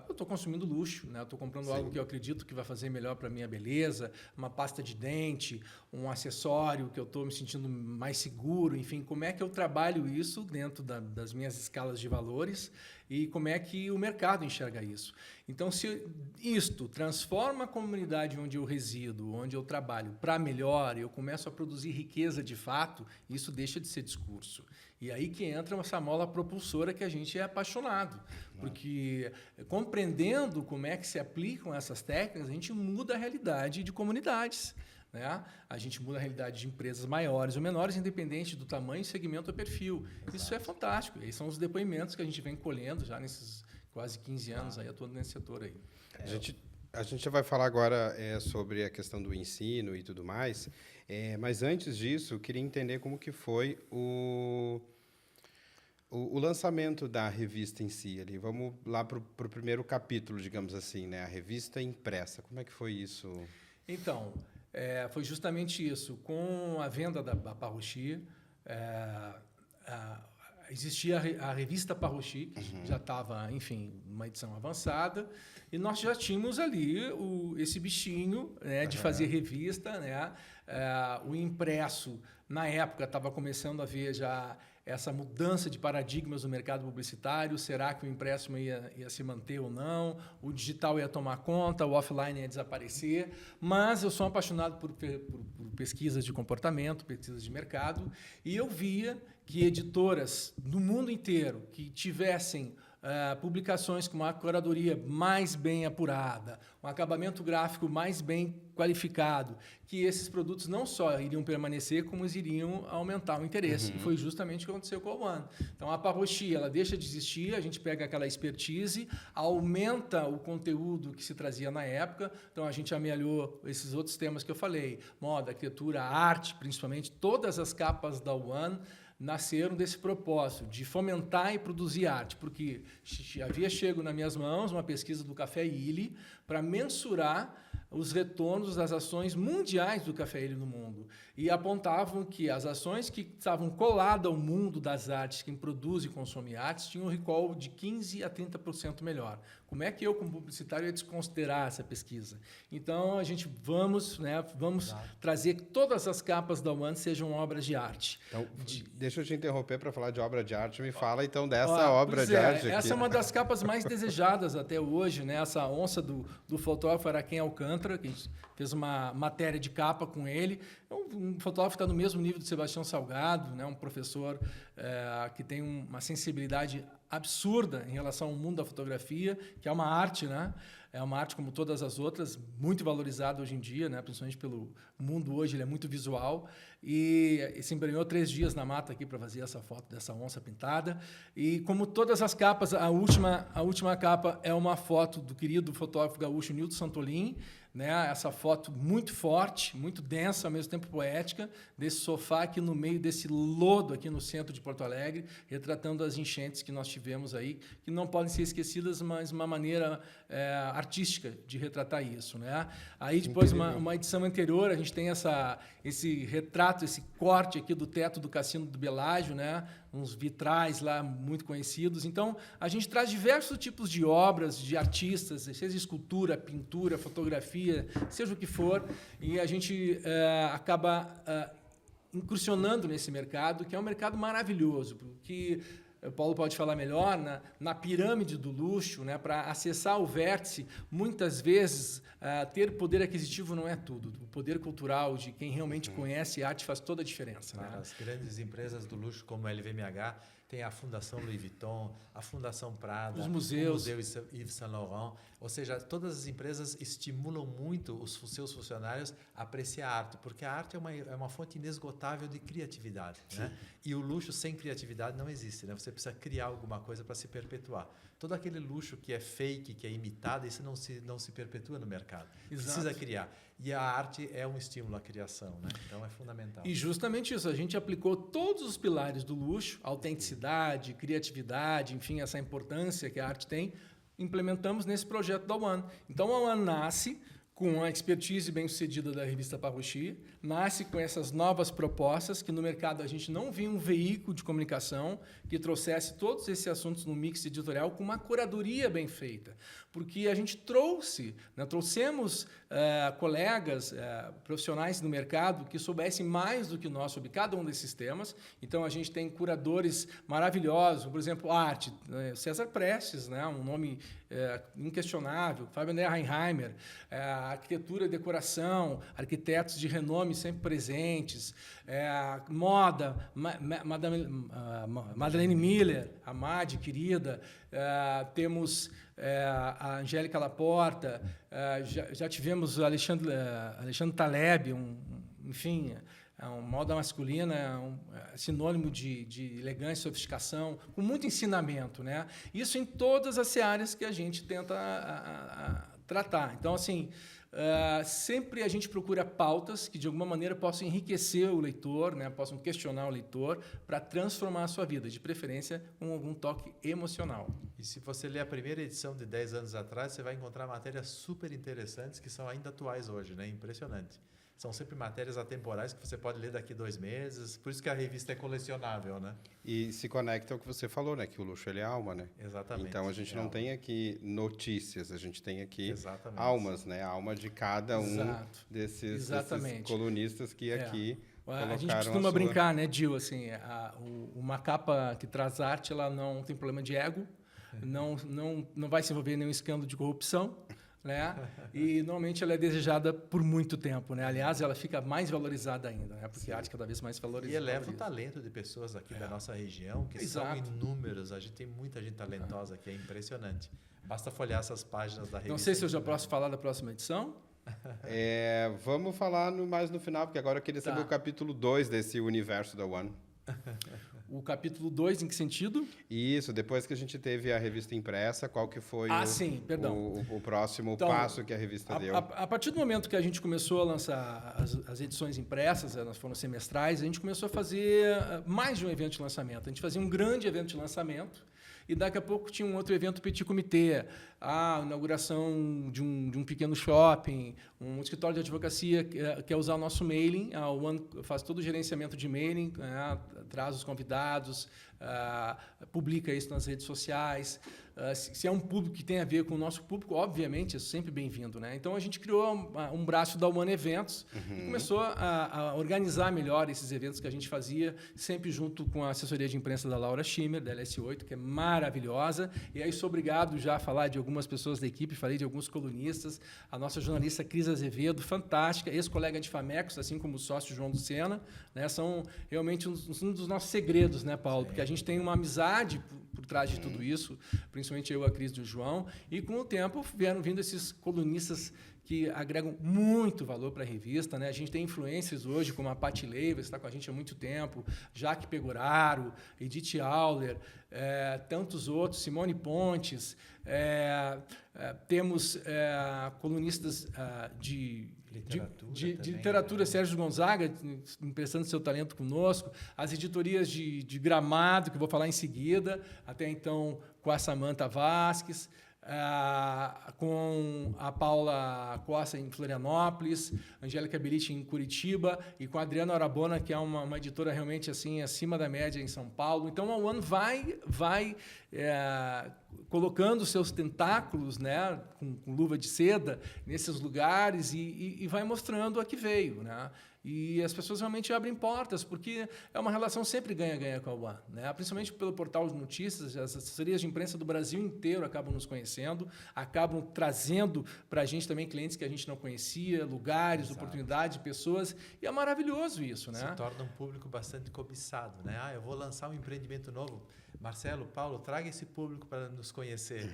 C: eu estou consumindo luxo, né? Estou comprando algo que eu acredito que vai fazer melhor para a minha beleza, uma pasta de dente, um acessório que eu estou me sentindo mais seguro, enfim, como é que eu trabalho isso dentro das minhas escalas de valores e como é que o mercado enxerga isso. Então, se isto transforma a comunidade onde eu resido, onde eu trabalho, para melhor, eu começo a produzir riqueza de fato, isso deixa de ser discurso. E aí que entra essa mola propulsora que a gente é apaixonado. Porque compreendendo como é que se aplicam essas técnicas, a gente muda a realidade de comunidades. Né? A gente muda a realidade de empresas maiores ou menores, independente do tamanho, segmento ou perfil. Exato. Isso é fantástico. E aí são os depoimentos que a gente vem colhendo já nesses quase 15 anos aí, atuando nesse setor aí.
A: A gente já vai falar agora sobre a questão do ensino e tudo mais, mas antes disso, eu queria entender como que foi o lançamento da revista em si. Ali. Vamos lá para o primeiro capítulo, digamos assim, né? A revista impressa. Como é que foi isso?
C: Então, foi justamente isso. Com a venda da Parrochi, existia a revista Parrochi, que já estava, enfim, numa edição avançada, e nós já tínhamos ali esse bichinho, né, de fazer revista. Né? O impresso, na época, estava começando a ver já essa mudança de paradigmas no mercado publicitário. Será que o impresso ia se manter ou não? O digital ia tomar conta, o offline ia desaparecer. Mas eu sou apaixonado por pesquisas de comportamento, pesquisas de mercado, e eu via que editoras do mundo inteiro que tivessem publicações com uma curadoria mais bem apurada, um acabamento gráfico mais bem qualificado, que esses produtos não só iriam permanecer, como eles iriam aumentar o interesse. E foi justamente o que aconteceu com a One. Então, a Parrochi, ela deixa de existir, a gente pega aquela expertise, aumenta o conteúdo que se trazia na época. Então, a gente amelhorou esses outros temas que eu falei, moda, arquitetura, arte, principalmente, todas as capas da One nasceram desse propósito, de fomentar e produzir arte, porque havia chego nas minhas mãos uma pesquisa do Café Illy para mensurar os retornos das ações mundiais do Café Illy no mundo. E apontavam que as ações que estavam coladas ao mundo das artes, quem produz e consome artes, tinham um recall de 15% a 30% melhor. Como é que eu, como publicitário, ia desconsiderar essa pesquisa? Então, a gente vamos trazer que todas as capas da One sejam obras de arte.
A: Então, deixa eu te interromper para falar de obra de arte. Me fala, então, dessa obra de arte aqui.
C: Essa é uma das capas mais desejadas até hoje, né? Essa onça do fotógrafo Araquém Alcântara, que a gente fez uma matéria de capa com ele. Um fotógrafo que está no mesmo nível do Sebastião Salgado, né? Um professor que tem uma sensibilidade absurda em relação ao mundo da fotografia, que é uma arte, né? É uma arte como todas as outras, muito valorizada hoje em dia, né? Principalmente pelo mundo hoje, ele é muito visual. E se embrenhou 3 dias na mata aqui para fazer essa foto dessa onça pintada. E como todas as capas, a última capa é uma foto do querido fotógrafo gaúcho Nilton Santolin, né? Essa foto muito forte, muito densa, ao mesmo tempo poética, desse sofá aqui no meio desse lodo aqui no centro de Porto Alegre, retratando as enchentes que nós tivemos aí, que não podem ser esquecidas, mas uma maneira artística de retratar isso, né? Aí depois, uma edição anterior, a gente tem esse retrato, esse corte aqui do teto do Cassino do Belágio, né? Uns vitrais lá muito conhecidos. Então, a gente traz diversos tipos de obras de artistas, seja escultura, pintura, fotografia, seja o que for, e a gente acaba incursionando nesse mercado, que é um mercado maravilhoso, porque o Paulo pode falar melhor, na pirâmide do luxo, né, para acessar o vértice, muitas vezes ter poder aquisitivo não é tudo. O poder cultural de quem realmente conhece arte faz toda a diferença. Né?
B: As grandes empresas do luxo, como a LVMH, tem a Fundação Louis Vuitton, a Fundação Prada,
C: os museus.
B: o Museu Yves Saint Laurent. Ou seja, todas as empresas estimulam muito os seus funcionários a apreciar a arte, porque a arte é uma fonte inesgotável de criatividade. Né? E o luxo sem criatividade não existe. Né? Você precisa criar alguma coisa para se perpetuar. Todo aquele luxo que é fake, que é imitado, isso não se perpetua no mercado.
C: Exato.
B: Precisa criar. E a arte é um estímulo à criação. Né? Então, é fundamental.
C: E justamente isso, a gente aplicou todos os pilares do luxo, autenticidade, criatividade, enfim, essa importância que a arte tem, implementamos nesse projeto da One. Então, a One nasce com a expertise bem-sucedida da revista Parrochi, nasce com essas novas propostas, que no mercado a gente não via um veículo de comunicação que trouxesse todos esses assuntos no mix editorial com uma curadoria bem feita. Porque a gente trouxemos colegas profissionais no mercado que soubessem mais do que nós sobre cada um desses temas. Então, a gente tem curadores maravilhosos, por exemplo, arte, César Prestes, né, um nome inquestionável, Fábio André Reinheimer, arquitetura e decoração, arquitetos de renome sempre presentes, moda, Madeleine Miller, a Madi, querida, temos a Angélica Laporta, já tivemos o Alexandre Taleb, enfim, uma moda masculina, sinônimo de elegância e sofisticação, com muito ensinamento, né? Isso em todas as áreas que a gente tenta tratar. Então, assim, sempre a gente procura pautas que, de alguma maneira, possam enriquecer o leitor, né? Possam questionar o leitor para transformar a sua vida, de preferência com algum toque emocional.
B: E se você ler a primeira edição de 10 anos atrás, você vai encontrar matérias super interessantes que são ainda atuais hoje, né? Impressionante. São sempre matérias atemporais que você pode ler daqui 2 meses. Por isso que a revista é colecionável, né?
A: E se conecta ao que você falou, né? Que o luxo ele é alma, né?
B: Exatamente.
A: Então a gente não tem aqui notícias, a gente tem aqui
B: Exatamente.
A: almas, né? A alma de cada um desses colunistas que aqui colocaram
C: a gente costuma brincar, né, Gil? Assim, uma capa que traz arte, ela não tem problema de ego, não vai se envolver em nenhum escândalo de corrupção. Né? E normalmente ela é desejada por muito tempo, né? Aliás, ela fica mais valorizada ainda, né? Porque a arte é cada vez mais valorizada.
B: E eleva o talento de pessoas aqui da nossa região, que são inúmeros. A gente tem muita gente talentosa aqui, é impressionante. Basta folhear essas páginas da revista.
C: Não sei se eu já posso falar da próxima edição.
A: Vamos falar mais no final, porque agora eu queria saber o capítulo 2 desse universo da One.
C: O capítulo 2, em que sentido?
A: Isso, depois que a gente teve a revista impressa, qual que foi o próximo passo que a revista deu?
C: A partir do momento que a gente começou a lançar as edições impressas, elas foram semestrais, a gente começou a fazer mais de um evento de lançamento. A gente fazia um grande evento de lançamento e daqui a pouco tinha um outro evento petit comité, a inauguração de um pequeno shopping, um escritório de advocacia que quer usar o nosso mailing, a One faz todo o gerenciamento de mailing, traz os convidados, publica isso nas redes sociais. Se é um público que tem a ver com o nosso público, obviamente, é sempre bem-vindo, né? Então, a gente criou um braço da One Eventos e começou a organizar melhor esses eventos que a gente fazia, sempre junto com a assessoria de imprensa da Laura Schimmer, da LS8, que é maravilhosa. E aí, sou obrigado já a falar de algumas algumas pessoas da equipe, falei de alguns colunistas. A nossa jornalista Cris Azevedo, fantástica, ex-colega de Famecos, assim como o sócio João Lucena, né? São realmente um dos nossos segredos, né, Paulo? Porque a gente tem uma amizade por trás de tudo isso, principalmente eu, a Cris e o João, e com o tempo vieram vindo esses colunistas que agregam muito valor para a revista, né? A gente tem influências hoje, como a Patti Leiva, que está com a gente há muito tempo, Jaque Pegoraro, Edith Auler, tantos outros, Simone Pontes, temos colunistas de literatura, Sérgio Gonzaga, emprestando seu talento conosco, as editorias de Gramado, que eu vou falar em seguida, até então com a Samantha Vasques, com a Paula Costa em Florianópolis, Angélica Beritti em Curitiba e com a Adriana Arabona, que é uma editora realmente assim acima da média em São Paulo. Então a One vai colocando seus tentáculos, né, com luva de seda nesses lugares e vai mostrando a que veio, né? E as pessoas realmente abrem portas, porque é uma relação sempre ganha-ganha com a One, né? Principalmente pelo portal de notícias, as assessorias de imprensa do Brasil inteiro acabam nos conhecendo, acabam trazendo para a gente também clientes que a gente não conhecia, lugares,
B: Exato.
C: Oportunidades, pessoas, e é maravilhoso isso, né?
B: Se torna um público bastante cobiçado, né? Eu vou lançar um empreendimento novo. Marcelo, Paulo, traga esse público para nos conhecer.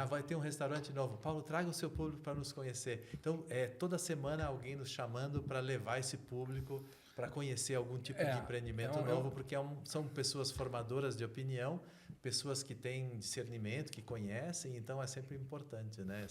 B: Vai ter um restaurante novo. Paulo, traga o seu público para nos conhecer. Então, toda semana alguém nos chamando para levar esse público para conhecer algum tipo de empreendimento novo, porque são pessoas formadoras de opinião, pessoas que têm discernimento, que conhecem, então é sempre importante, né?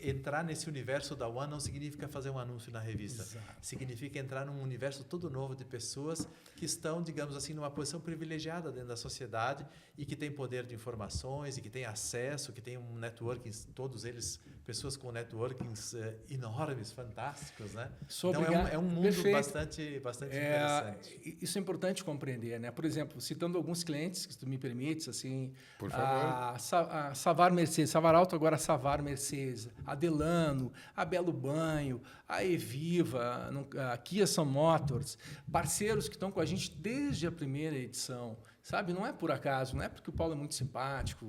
B: Entrar nesse universo da One não significa fazer um anúncio na revista.
C: Exato.
B: Significa entrar num universo todo novo de pessoas que estão, digamos assim, numa posição privilegiada dentro da sociedade e que têm poder de informações e que têm acesso, que têm um networking, todos eles pessoas com networkings enormes, fantásticos, né? Então é um mundo bastante interessante.
C: Isso é importante compreender, né? Por exemplo, citando alguns clientes, se tu me permites, assim,
A: por favor.
C: A Savar Mercedes, Savaralto agora Savar Mercedes, a Delano, a Belo Banho, a Eviva, a Kia Sun Motors, parceiros que estão com a gente desde a primeira edição. Sabe, não é por acaso, não é porque o Paulo é muito simpático,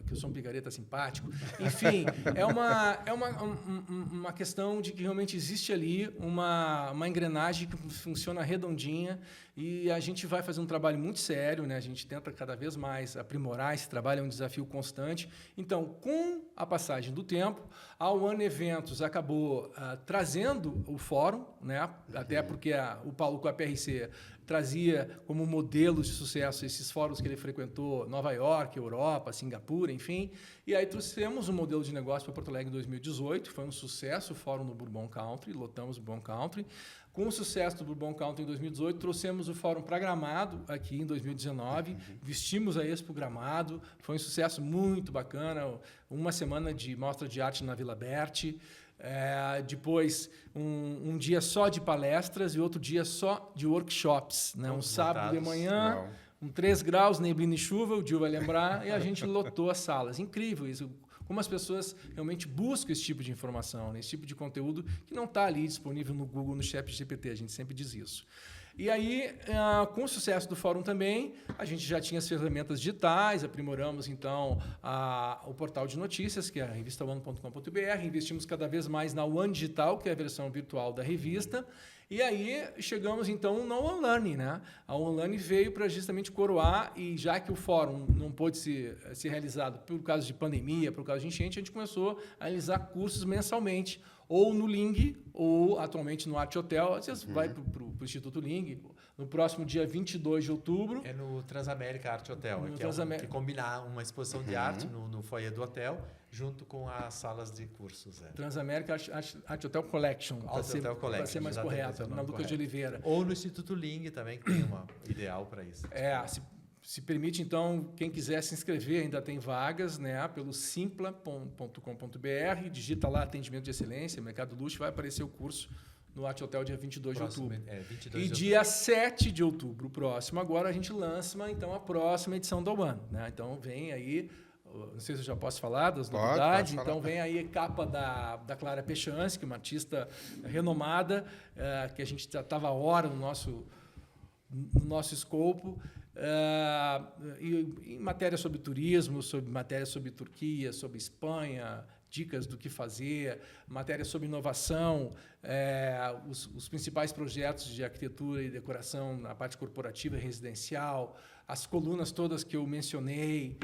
C: que eu sou um picareta simpático. Enfim, é uma questão de que realmente existe ali uma engrenagem que funciona redondinha e a gente vai fazer um trabalho muito sério, né? A gente tenta cada vez mais aprimorar esse trabalho, é um desafio constante. Então, com a passagem do tempo, a One Eventos acabou trazendo o fórum, né? Até porque o Paulo com a PRC trazia como modelos de sucesso esses fóruns que ele frequentou, Nova York, Europa, Singapura, enfim. E aí trouxemos um modelo de negócio para Porto Alegre em 2018, foi um sucesso o fórum no Bourbon Country, lotamos o Bourbon Country. Com o sucesso do Bourbon Country em 2018, trouxemos o fórum para Gramado aqui em 2019, vestimos a Expo Gramado, foi um sucesso muito bacana, uma semana de mostra de arte na Vila Berti. Depois um dia só de palestras e outro dia só de workshops, né? Um sábado de manhã, 3 graus, neblina e chuva, o Gil vai lembrar, e a gente lotou as salas. Incrível isso, como as pessoas realmente buscam esse tipo de informação, né? Esse tipo de conteúdo que não está ali disponível no Google, no ChatGPT, a gente sempre diz isso. E aí, com o sucesso do fórum também, a gente já tinha as ferramentas digitais, aprimoramos, então, o portal de notícias, que é a revista one.com.br, investimos cada vez mais na One Digital, que é a versão virtual da revista, e aí chegamos, então, na One Learning, né? A One Learning veio para justamente coroar, e já que o fórum não pôde ser realizado por causa de pandemia, por causa de enchente, a gente começou a realizar cursos mensalmente, ou no Ling, ou atualmente no Arte Hotel. Às vezes vai para o Instituto Ling, no próximo dia 22 de outubro.
B: É no Transamérica Arte Hotel, que combina uma exposição de arte no foyer do hotel, junto com as salas de cursos.
C: Transamérica Arte Hotel Collection, para ser mais correto, na Lucas de Oliveira.
B: Ou no Instituto Ling também, que tem uma ideal para isso.
C: Se permite, então, quem quiser se inscrever, ainda tem vagas, né, pelo simpla.com.br, digita lá atendimento de excelência, mercado luxo, vai aparecer o curso no Arte Hotel dia 22 de outubro. 22 dia 7 de outubro, próximo, agora a gente lança, então, a próxima edição da One, né? Então, vem aí, não sei se eu já posso falar das novidades, então vem aí a capa da Clara Pechance, que é uma artista renomada, que a gente já estava há hora no nosso escopo. em matéria sobre turismo, sobre matéria sobre Turquia, sobre Espanha, dicas do que fazer, matéria sobre inovação, os principais projetos de arquitetura e decoração na parte corporativa e residencial, as colunas todas que eu mencionei,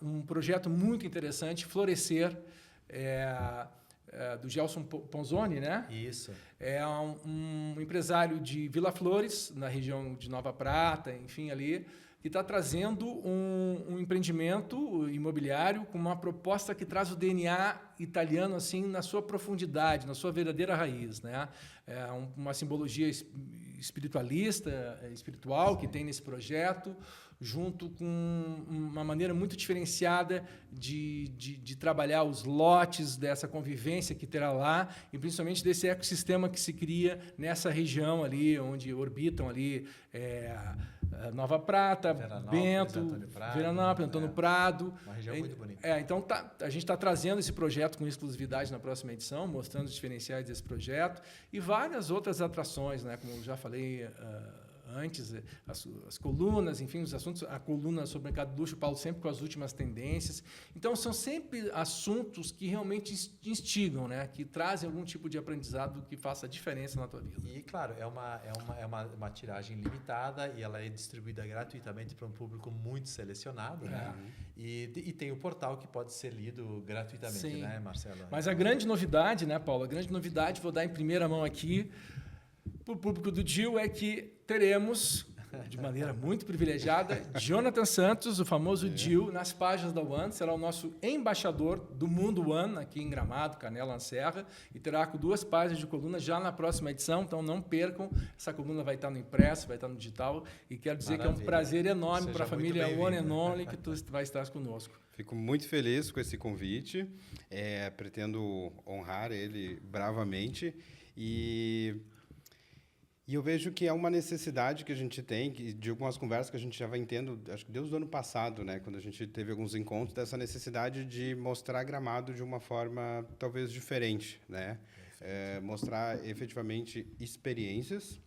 C: um projeto muito interessante, Florescer, do Gelson Ponzoni, né?
B: Isso.
C: É um empresário de Vila Flores, na região de Nova Prata, enfim, ali, que está trazendo um empreendimento imobiliário com uma proposta que traz o DNA italiano assim na sua profundidade, na sua verdadeira raiz, né? É uma simbologia espiritual que tem nesse projeto, junto com uma maneira muito diferenciada de trabalhar os lotes dessa convivência que terá lá e principalmente desse ecossistema que se cria nessa região ali, onde orbitam ali Nova Prata, Bento, Veranópolis, Antônio Prado.
B: Uma região muito bonita.
C: Então a gente está trazendo esse projeto com exclusividade na próxima edição, mostrando os diferenciais desse projeto e várias outras atrações, né? Como eu já falei antes, as colunas, enfim, os assuntos, a coluna sobre o mercado do luxo, Paulo sempre com as últimas tendências. Então, são sempre assuntos que realmente instigam, né? Que trazem algum tipo de aprendizado que faça a diferença na tua vida.
B: E, claro, é uma tiragem limitada e ela é distribuída gratuitamente para um público muito selecionado, né? E tem o portal que pode ser lido gratuitamente,
C: sim,
B: né, Marcelo?
C: Mas a grande novidade, né, Paulo? A grande novidade, vou dar em primeira mão aqui, para o público do DIU, é que teremos, de maneira muito privilegiada, Jonathan Santos, o famoso DIU, nas páginas da One. Será o nosso embaixador do Mundo One, aqui em Gramado, Canela Serra, e terá 2 páginas de coluna já na próxima edição. Então, não percam. Essa coluna vai estar no impresso, vai estar no digital. E quero dizer que é um prazer enorme para a família One and Only que tu vai estar conosco.
A: Fico muito feliz com esse convite. Pretendo honrar ele bravamente. E eu vejo que é uma necessidade que a gente tem, de algumas conversas que a gente já vai tendo, acho que desde o ano passado, né, quando a gente teve alguns encontros, dessa necessidade de mostrar Gramado de uma forma talvez diferente, né? Mostrar efetivamente experiências,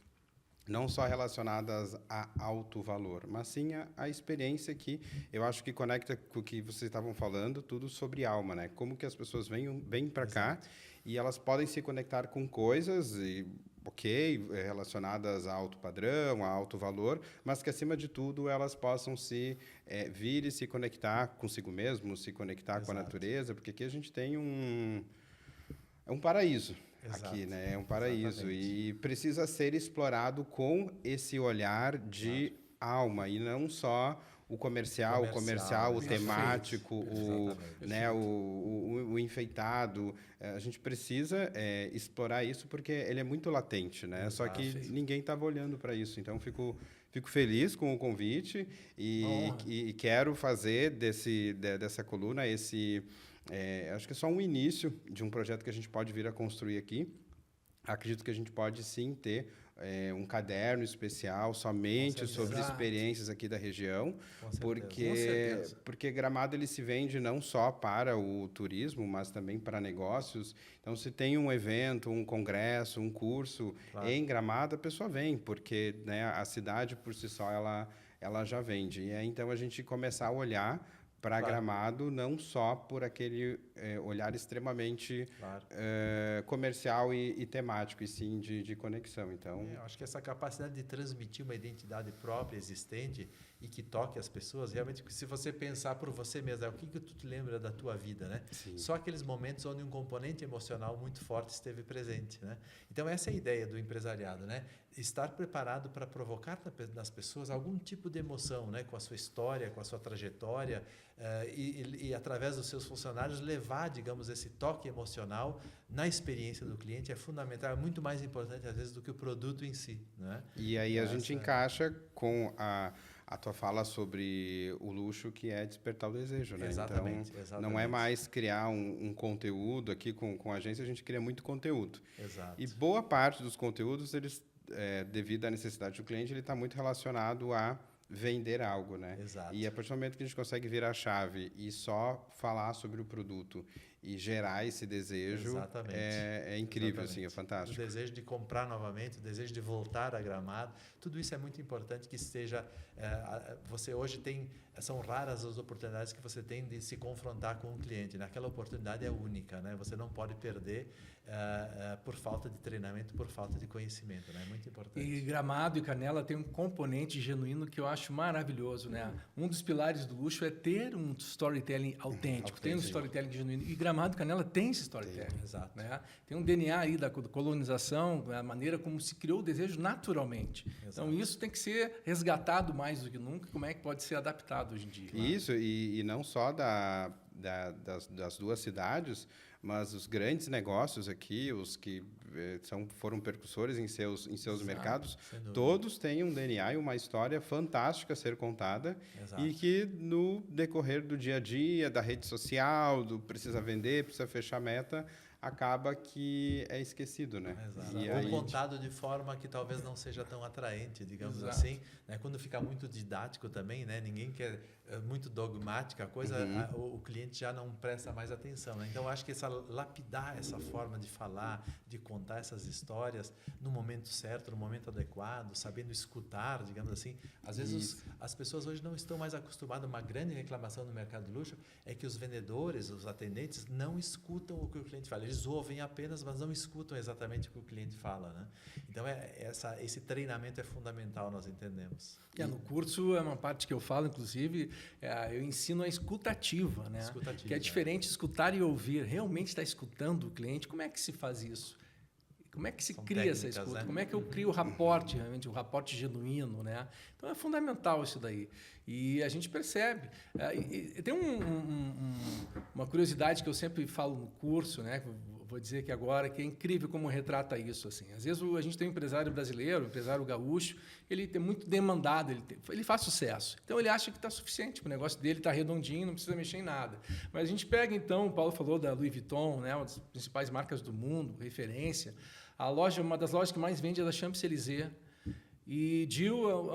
A: não só relacionadas a alto valor, mas sim a experiência que eu acho que conecta com o que vocês estavam falando, tudo sobre alma, né? Como que as pessoas vêm para cá e elas podem se conectar com coisas relacionadas a alto padrão, a alto valor, mas que, acima de tudo, elas possam vir e se conectar consigo mesmo, se conectar com a natureza, porque aqui a gente tem um paraíso. Aqui, né? É um paraíso. Exatamente. E precisa ser explorado com esse olhar de alma, e não só o comercial, o temático, o enfeitado. A gente precisa explorar isso porque ele é muito latente, né? Só que ninguém estava olhando para isso. Então, fico feliz com o convite e quero fazer dessa coluna acho que é só um início de um projeto que a gente pode vir a construir aqui. Acredito que a gente pode, sim, ter um caderno especial somente sobre experiências aqui da região, porque Gramado ele se vende não só para o turismo, mas também para negócios. Então, se tem um evento, um congresso, um curso em Gramado, a pessoa vem, porque, né, a cidade por si só ela já vende. E então a gente começar a olhar para Gramado, não só por aquele olhar extremamente comercial e temático, e sim de conexão. Então,
B: eu acho que essa capacidade de transmitir uma identidade própria, existente, e que toque as pessoas, realmente, se você pensar por você mesmo, o que tu te lembra da tua vida, né?
A: Sim.
B: Só aqueles momentos onde um componente emocional muito forte esteve presente, né? Então, essa é a ideia do empresariado, né? Estar preparado para provocar nas pessoas algum tipo de emoção, né? Com a sua história, com a sua trajetória, e através dos seus funcionários levar, digamos, esse toque emocional na experiência do cliente é fundamental, é muito mais importante às vezes do que o produto em si, né?
A: E aí a gente encaixa com a tua fala sobre o luxo, que é despertar o desejo, né?
B: Exatamente.
A: Não é mais criar um conteúdo aqui com a agência, a gente cria muito conteúdo.
B: Exato.
A: E boa parte dos conteúdos, eles, devido à necessidade do cliente, ele está muito relacionado a vender algo, né?
B: Exato.
A: E a partir do momento que a gente consegue virar a chave e só falar sobre o produto e gerar esse desejo
B: Exatamente.
A: é incrível,
B: Exatamente.
A: assim, é fantástico.
B: O desejo de comprar novamente, o desejo de voltar a Gramado, tudo isso é muito importante que esteja... você hoje tem... São raras as oportunidades que você tem de se confrontar com um cliente. Naquela oportunidade é única, né? Você não pode perder por falta de treinamento, por falta de conhecimento, né? É muito importante.
C: E Gramado e Canela tem um componente genuíno que eu acho maravilhoso, né? Um dos pilares do luxo é ter um storytelling autêntico, ter um storytelling genuíno. E Gramado e Canela tem esse storytelling.
B: Exato.
C: Né? Tem um DNA aí da colonização, a maneira como se criou o desejo naturalmente.
B: Exato.
C: Então isso tem que ser resgatado mais do que nunca. Como é que pode ser adaptado hoje em dia?
A: Isso, e não só das duas cidades, mas os grandes negócios aqui, os que foram percussores em seus
C: Exato,
A: mercados, todos têm um DNA e uma história fantástica a ser contada. Exato. E que no decorrer do dia a dia, da rede social, do precisa vender, precisa fechar meta, acaba que é esquecido, né?
B: Exato.
A: E
B: Ou
A: aí...
B: contado de forma que talvez não seja tão atraente, digamos
C: Exato.
B: assim. Né? Quando fica muito didático também, né? Ninguém quer muito dogmática a coisa, o cliente já não presta mais atenção. Né? Então, eu acho que lapidar essa forma de falar, de contar essas histórias no momento certo, no momento adequado, sabendo escutar, digamos assim. Às vezes, as pessoas hoje não estão mais acostumadas. Uma grande reclamação no mercado de luxo é que os vendedores, os atendentes, não escutam o que o cliente fala. Eles ouvem apenas, mas não escutam exatamente o que o cliente fala. Né? Então, esse treinamento é fundamental, nós entendemos.
C: No curso é uma parte que eu falo, inclusive, eu ensino a escutativa, né?
B: Escutativa,
C: que é diferente escutar e ouvir. Realmente está escutando o cliente. Como é que se faz isso? Como é que se cria essa escuta? Né? Como é que eu crio o raporte, realmente, o raporte genuíno, né? Então, é fundamental isso daí. E a gente percebe. Tem uma curiosidade que eu sempre falo no curso, né? Vou dizer que agora, que é incrível como retrata isso. Assim. Às vezes a gente tem um empresário brasileiro, um empresário gaúcho, ele é muito demandado, ele faz sucesso. Então, ele acha que está suficiente, o negócio dele está redondinho, não precisa mexer em nada. Mas a gente pega, então, o Paulo falou da Louis Vuitton, né? Uma das principais marcas do mundo, referência. Uma das lojas que mais vende é da Champs-Élysées. E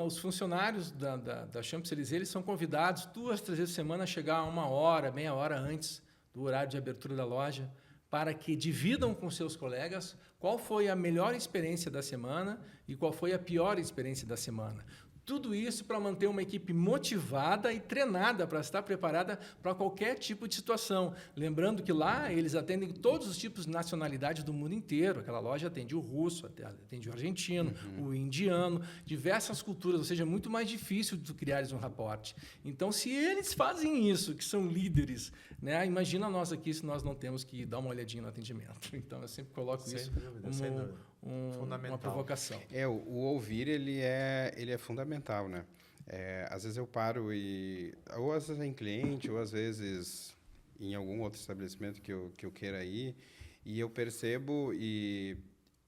C: os funcionários da Champs-Élysées, eles são convidados 2, 3 vezes por semana a chegar 1 hora, meia hora antes do horário de abertura da loja, para que dividam com seus colegas qual foi a melhor experiência da semana e qual foi a pior experiência da semana. Tudo isso para manter uma equipe motivada e treinada para estar preparada para qualquer tipo de situação. Lembrando que lá eles atendem todos os tipos de nacionalidades do mundo inteiro. Aquela loja atende o russo, atende o argentino, o indiano, diversas culturas, ou seja, é muito mais difícil de criar um raporte. Então, se eles fazem isso, que são líderes, né, imagina nós aqui se nós não temos que dar uma olhadinha no atendimento. Então, eu sempre coloco isso como uma provocação.
A: O ouvir ele é fundamental, né? Às vezes eu paro ou às vezes em cliente, ou às vezes em algum outro estabelecimento que eu queira ir, e eu percebo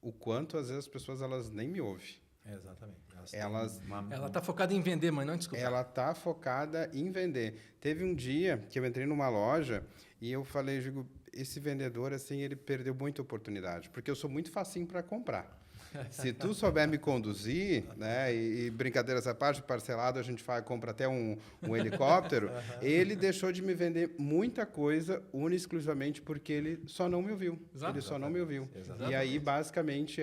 A: o quanto às vezes as pessoas elas nem me ouvem.
B: Exatamente.
C: Ela está focada em vender, mas não em escutar.
A: Ela está focada em vender. Teve um dia que eu entrei numa loja e eu falei, digo, esse vendedor, assim, ele perdeu muita oportunidade, porque eu sou muito facinho para comprar. Se tu souber me conduzir, né, e brincadeiras à parte, parcelado, a gente compra até um helicóptero, ele deixou de me vender muita coisa, única e exclusivamente porque ele só não me ouviu. Ele só não me ouviu. E aí, basicamente,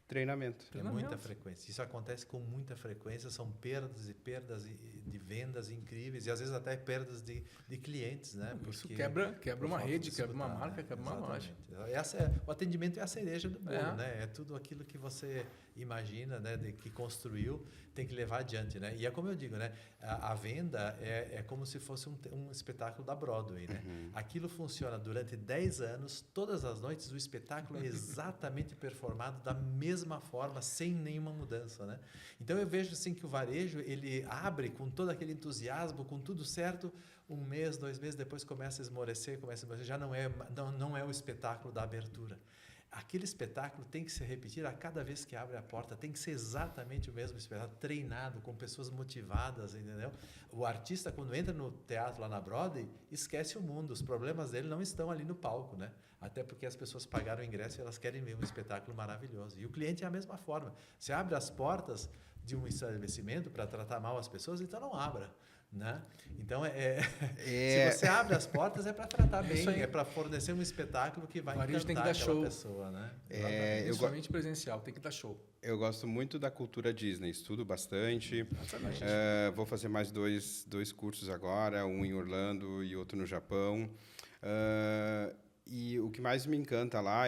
A: treinamento.
B: Muita frequência. Isso acontece com muita frequência, são perdas e perdas de vendas incríveis e às vezes até perdas de clientes, né?
C: Isso quebra uma rede, quebra uma marca, quebra uma loja.
B: O atendimento é a cereja do bolo, né? É tudo aquilo que você imagina, né, que construiu, tem que levar adiante, né? E é como eu digo, né? A venda é como se fosse um espetáculo da Broadway, né? Aquilo funciona durante 10 anos, todas as noites o espetáculo é exatamente performado da mesma forma, sem nenhuma mudança, né? Então eu vejo assim que o varejo ele abre com todo aquele entusiasmo, com tudo certo, 1 mês, 2 meses depois começa a esmorecer, já não é o espetáculo da abertura. Aquele espetáculo tem que se repetir a cada vez que abre a porta, tem que ser exatamente o mesmo espetáculo, treinado, com pessoas motivadas, entendeu? O artista, quando entra no teatro lá na Broadway, esquece o mundo, os problemas dele não estão ali no palco, né? Até porque as pessoas pagaram o ingresso e elas querem ver um espetáculo maravilhoso. E o cliente é a mesma forma. Você abre as portas de um estabelecimento para tratar mal as pessoas, então não abra. né? Então,
A: É.
B: se você abre as portas é para tratar
C: É isso
B: bem,
C: aí.
B: é para fornecer um espetáculo que vai
C: O varejo tem que
B: encantar
C: dar
B: aquela
C: show.
B: pessoa, né?
C: Principalmente presencial, tem que dar show.
A: Eu gosto muito da cultura Disney, estudo bastante.
C: Exatamente.
A: Vou fazer mais dois cursos agora, um em Orlando e outro no Japão. E o que mais me encanta lá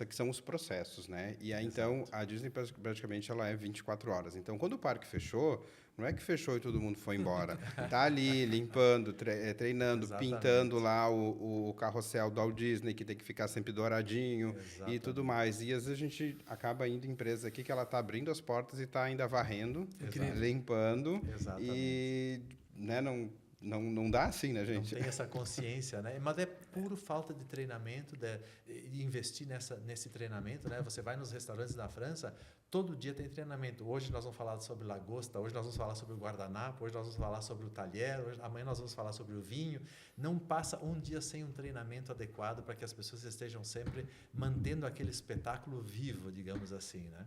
A: que são os processos, né? E aí, então, a Disney praticamente ela é 24 horas. Então, quando o parque fechou, não é que fechou e todo mundo foi embora. Tá ali limpando, treinando,
B: Exatamente.
A: pintando lá o carrossel do Walt Disney, que tem que ficar sempre douradinho e
B: Exatamente.
A: tudo mais. E às vezes a gente acaba indo em empresa aqui que ela tá abrindo as portas e tá ainda varrendo,
B: Exato.
A: limpando.
B: Exatamente.
A: E né, não dá assim, né,
B: Não
A: gente?
B: tem essa consciência, né? Mas é puro falta de treinamento, de investir nesse treinamento, né? Você vai nos restaurantes da França, todo dia tem treinamento. Hoje nós vamos falar sobre lagosta, hoje nós vamos falar sobre o guardanapo, hoje nós vamos falar sobre o talher, amanhã nós vamos falar sobre o vinho. Não passa um dia sem um treinamento adequado para que as pessoas estejam sempre mantendo aquele espetáculo vivo, digamos assim, né?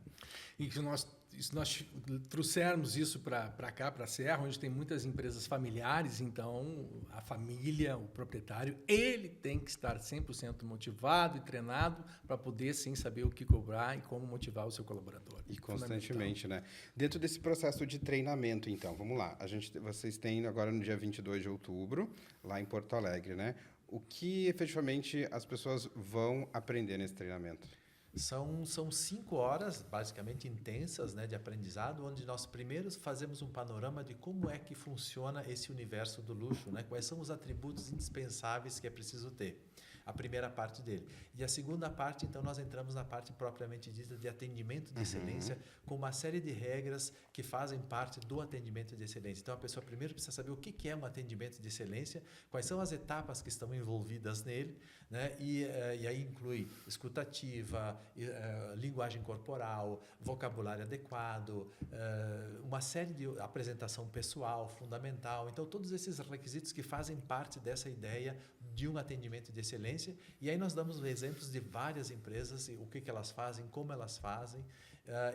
C: E se nós trouxermos isso para cá, para a Serra, onde tem muitas empresas familiares, então a família, o proprietário, ele tem que estar 100% motivado e treinado para poder, sim, saber o que cobrar e como motivar o seu colaborador.
A: E constantemente, né? Dentro desse processo de treinamento, então, vamos lá. Vocês têm agora no dia 22 de outubro, lá em Porto Alegre, né? O que efetivamente as pessoas vão aprender nesse treinamento?
B: São 5 horas, basicamente intensas, né, de aprendizado, onde nós primeiro fazemos um panorama de como é que funciona esse universo do luxo, né? Quais são os atributos indispensáveis que é preciso ter. A primeira parte dele. E a segunda parte, então, nós entramos na parte propriamente dita de atendimento de excelência, com uma série de regras que fazem parte do atendimento de excelência. Então, a pessoa primeiro precisa saber o que é um atendimento de excelência, quais são as etapas que estão envolvidas nele, né? E aí inclui escutativa, linguagem corporal, vocabulário adequado, uma série de apresentação pessoal fundamental. Então, todos esses requisitos que fazem parte dessa ideia de um atendimento de excelência. E aí nós damos exemplos de várias empresas, o que elas fazem, como elas fazem,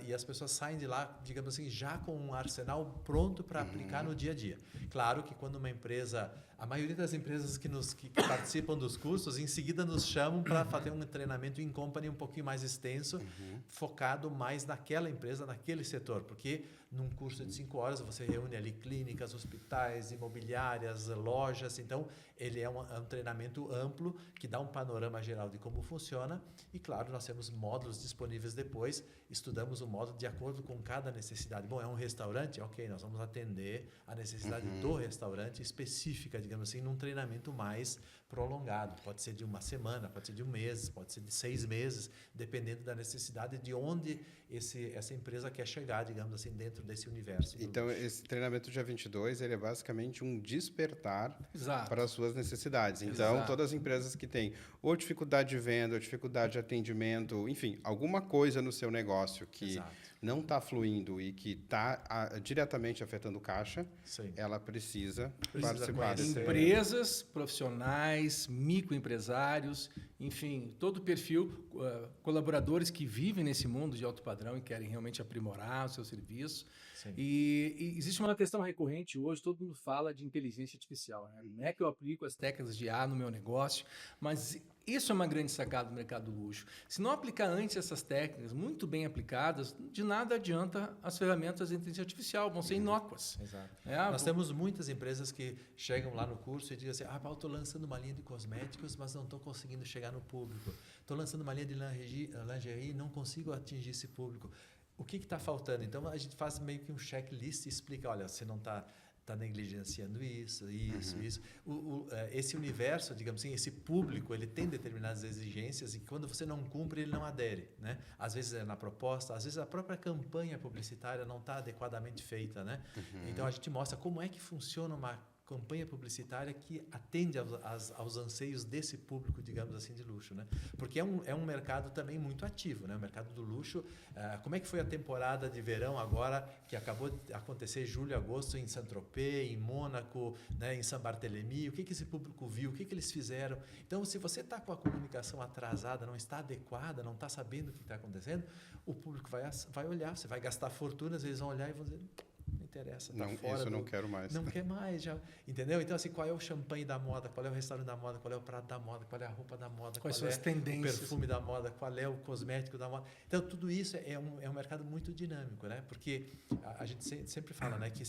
B: e as pessoas saem de lá, digamos assim, já com um arsenal pronto para aplicar no dia a dia. Claro que quando uma empresa, a maioria das empresas que participam dos cursos, em seguida nos chamam para fazer um treinamento in company um pouquinho mais extenso, focado mais naquela empresa, naquele setor, porque num curso de 5 horas você reúne ali clínicas, hospitais, imobiliárias, lojas, então ele é um treinamento amplo que dá um panorama geral de como funciona e, claro, nós temos módulos disponíveis depois, estudamos o módulo de acordo com cada necessidade. Bom, é um restaurante? Ok, nós vamos atender a necessidade do restaurante específica, digamos assim, num treinamento mais prolongado. Pode ser de uma semana, pode ser de um mês, pode ser de 6 meses, dependendo da necessidade de onde essa empresa quer chegar, digamos assim, dentro desse universo.
A: Então, esse treinamento dia 22, ele é basicamente um despertar
C: Exato.
A: para as suas necessidades. Então,
C: Exato.
A: todas as empresas que têm ou dificuldade de venda, ou dificuldade de atendimento, enfim, alguma coisa no seu negócio que
B: Exato.
A: não está fluindo e que está diretamente afetando o caixa,
B: Sim.
A: ela precisa
B: Precisa
A: participar
B: conhecer.
A: desse
C: Empresas, profissionais, microempresários, enfim, todo o perfil, colaboradores que vivem nesse mundo de alto padrão e querem realmente aprimorar o seu serviço.
B: Sim.
C: E existe uma questão recorrente hoje, todo mundo fala de inteligência artificial. Né? Não é que eu aplico as técnicas de IA no meu negócio, mas isso é uma grande sacada do mercado do luxo. Se não aplicar antes essas técnicas, muito bem aplicadas, de nada adianta as ferramentas de inteligência artificial, vão ser inócuas.
B: Exato.
C: É,
B: Nós temos muitas empresas que chegam lá no curso e dizem assim, estou lançando uma linha de cosméticos, mas não estou conseguindo chegar no público. Estou lançando uma linha de lingerie e não consigo atingir esse público. O que está faltando? Então, a gente faz meio que um checklist e explica, olha, você não está negligenciando isso. Esse universo, digamos assim, esse público, ele tem determinadas exigências e quando você não cumpre, ele não adere, né? Às vezes é na proposta, às vezes a própria campanha publicitária não está adequadamente feita, né? Então, a gente mostra como é que funciona uma campanha publicitária que atende aos anseios desse público, digamos assim, de luxo, né? Porque é um mercado também muito ativo, né? O mercado do luxo. Como é que foi a temporada de verão agora, que acabou de acontecer julho e agosto em Saint-Tropez, em Mônaco, né? Em Saint-Barthélemy? O que esse público viu? O que eles fizeram? Então, se você está com a comunicação atrasada, não está adequada, não está sabendo o que está acontecendo, o público vai olhar, você vai gastar fortunas, eles vão olhar e vão dizer... Não interessa, tá
A: Não,
B: fora
A: isso eu não
B: do-
A: quero mais.
B: Não quer mais, já, entendeu? Então, assim, qual é o champanhe da moda, qual é o restaurante da moda, qual é o prato da moda, qual é a roupa da moda,
C: Quais
B: qual
C: são as
B: é
C: tendências?
B: o perfume da moda, qual é o cosmético da moda. Então, tudo isso é um mercado muito dinâmico, né? Porque a gente sempre fala, né, que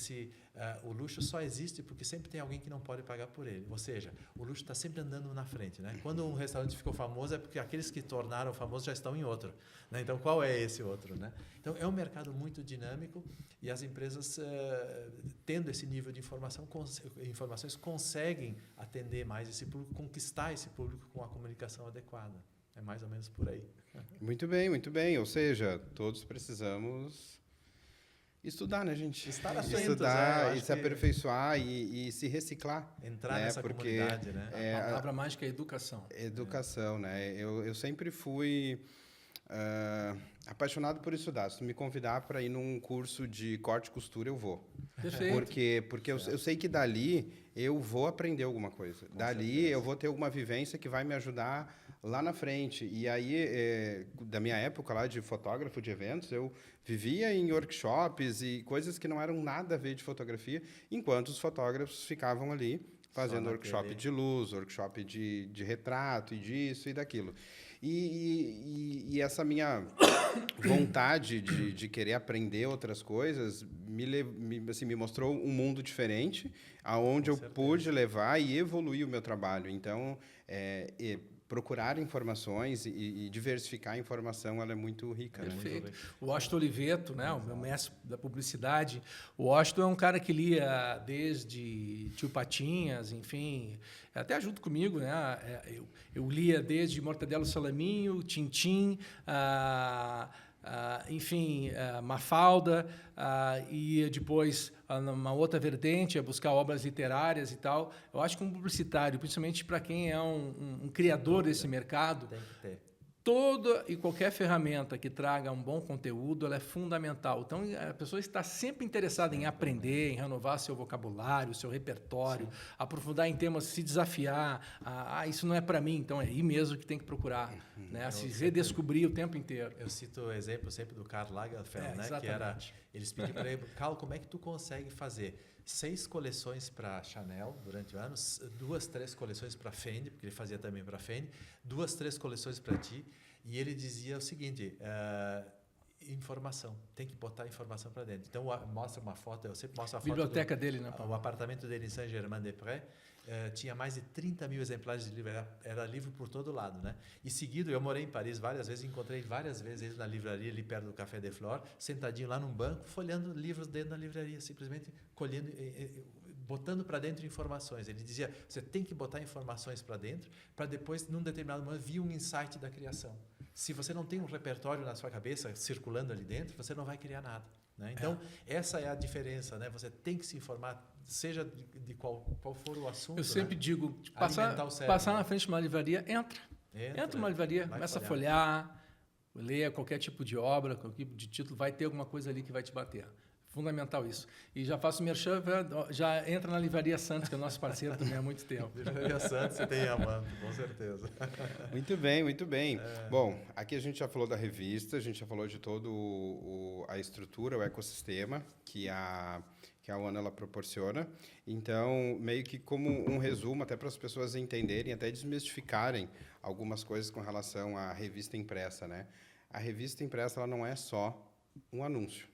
B: o luxo só existe porque sempre tem alguém que não pode pagar por ele. Ou seja, o luxo está sempre andando na frente, né? Quando um restaurante ficou famoso é porque aqueles que tornaram famoso já estão em outro, né? Então, qual é esse outro, né? Então, é um mercado muito dinâmico e as empresas, tendo esse nível de informações, conseguem atender mais esse público, conquistar esse público com a comunicação adequada. É mais ou menos por aí.
A: Muito bem, muito bem. Ou seja, todos precisamos estudar, né, gente?
B: Estar atentos, eu
A: Estudar
B: acho
A: e se
B: que
A: aperfeiçoar e se reciclar.
B: entrar
A: né?
B: nessa
A: Porque
B: comunidade, né?
C: A palavra mágica é educação.
A: educação, né? Eu sempre fui apaixonado por estudar. Se tu me convidar para ir num curso de corte e costura, eu vou.
C: Perfeito.
A: Porque eu sei que dali eu vou aprender alguma coisa. Dali
B: certeza.
A: eu vou ter alguma vivência que vai me ajudar lá na frente. E aí, da minha época lá de fotógrafo de eventos, eu vivia em workshops e coisas que não eram nada a ver de fotografia, enquanto os fotógrafos ficavam ali fazendo
B: Só
A: workshop
B: naquele-
A: de luz, workshop de retrato e disso e daquilo. E essa minha vontade de querer aprender outras coisas me mostrou um mundo diferente, aonde
B: Com
A: eu
B: certeza.
A: pude levar e evoluir o meu trabalho. Então, procurar informações e diversificar a informação, ela é muito rica. Né?
C: Perfeito. O Washington Oliveto, né, o meu mestre da publicidade, o Washington é um cara que lia desde Tio Patinhas, enfim, até junto comigo, né? Eu lia desde Mortadelo Salaminho, Tintim, enfim, Mafalda, e depois numa outra vertente, a buscar obras literárias e tal. Eu acho que um publicitário, principalmente para quem é um criador desse mercado,
B: Tem que ter.
C: toda e qualquer ferramenta que traga um bom conteúdo, ela é fundamental. Então, a pessoa está sempre interessada em aprender, em renovar seu vocabulário, seu repertório, aprofundar em temas, se desafiar. Isso não é para mim, então é aí mesmo que tem que procurar, né? Se redescobrir o tempo inteiro.
B: Eu cito o exemplo sempre do Karl Lagerfeld, né?
C: Exatamente.
B: Que era, eles pediam para ele, Karl, como é que tu consegue fazer 6 coleções para Chanel durante o ano, 2, 3 coleções para Fendi, porque ele fazia também para Fendi, 2, 3 coleções para ti, e ele dizia o seguinte: informação, tem que botar informação para dentro. Então mostra uma foto, eu sempre mostro a foto
C: Biblioteca dele, né,
B: o
C: Paulo?
B: apartamento dele em Saint-Germain-des-Prés. Tinha mais de 30 mil exemplares de livro, era livro por todo lado, né? E seguido, eu morei em Paris várias vezes, encontrei várias vezes ele na livraria, ali perto do Café de Flore, sentadinho lá num banco, folhando livros dentro da livraria, simplesmente colhendo, botando para dentro informações. Ele dizia, você tem que botar informações para dentro, para depois, num determinado momento, vir um insight da criação. Se você não tem um repertório na sua cabeça circulando ali dentro, você não vai criar nada. Né? Então, essa é a diferça, né? Você tem que se informar, seja de qual for o assunto.
C: Eu sempre
B: né?
C: digo,
B: Alimentar o cérebro.
C: passar na frente de uma livraria, entra numa livraria,
B: vai
C: começa a folhear, leia qualquer tipo de obra, qualquer tipo de título, vai ter alguma coisa ali que vai te bater. Fundamental isso. E já faço merchan, já entra na Livraria Santos, que é nosso parceiro também há muito tempo.
B: Livraria Santos, você tem Amanto, com certeza.
A: Muito bem, muito bem. Bom, aqui a gente já falou da revista, a gente já falou de todo a estrutura, o ecossistema que a ONE ela proporciona. Então, meio que como um resumo, até para as pessoas entenderem, até desmistificarem algumas coisas com relação à revista impressa, né? A revista impressa ela não é só um anúncio.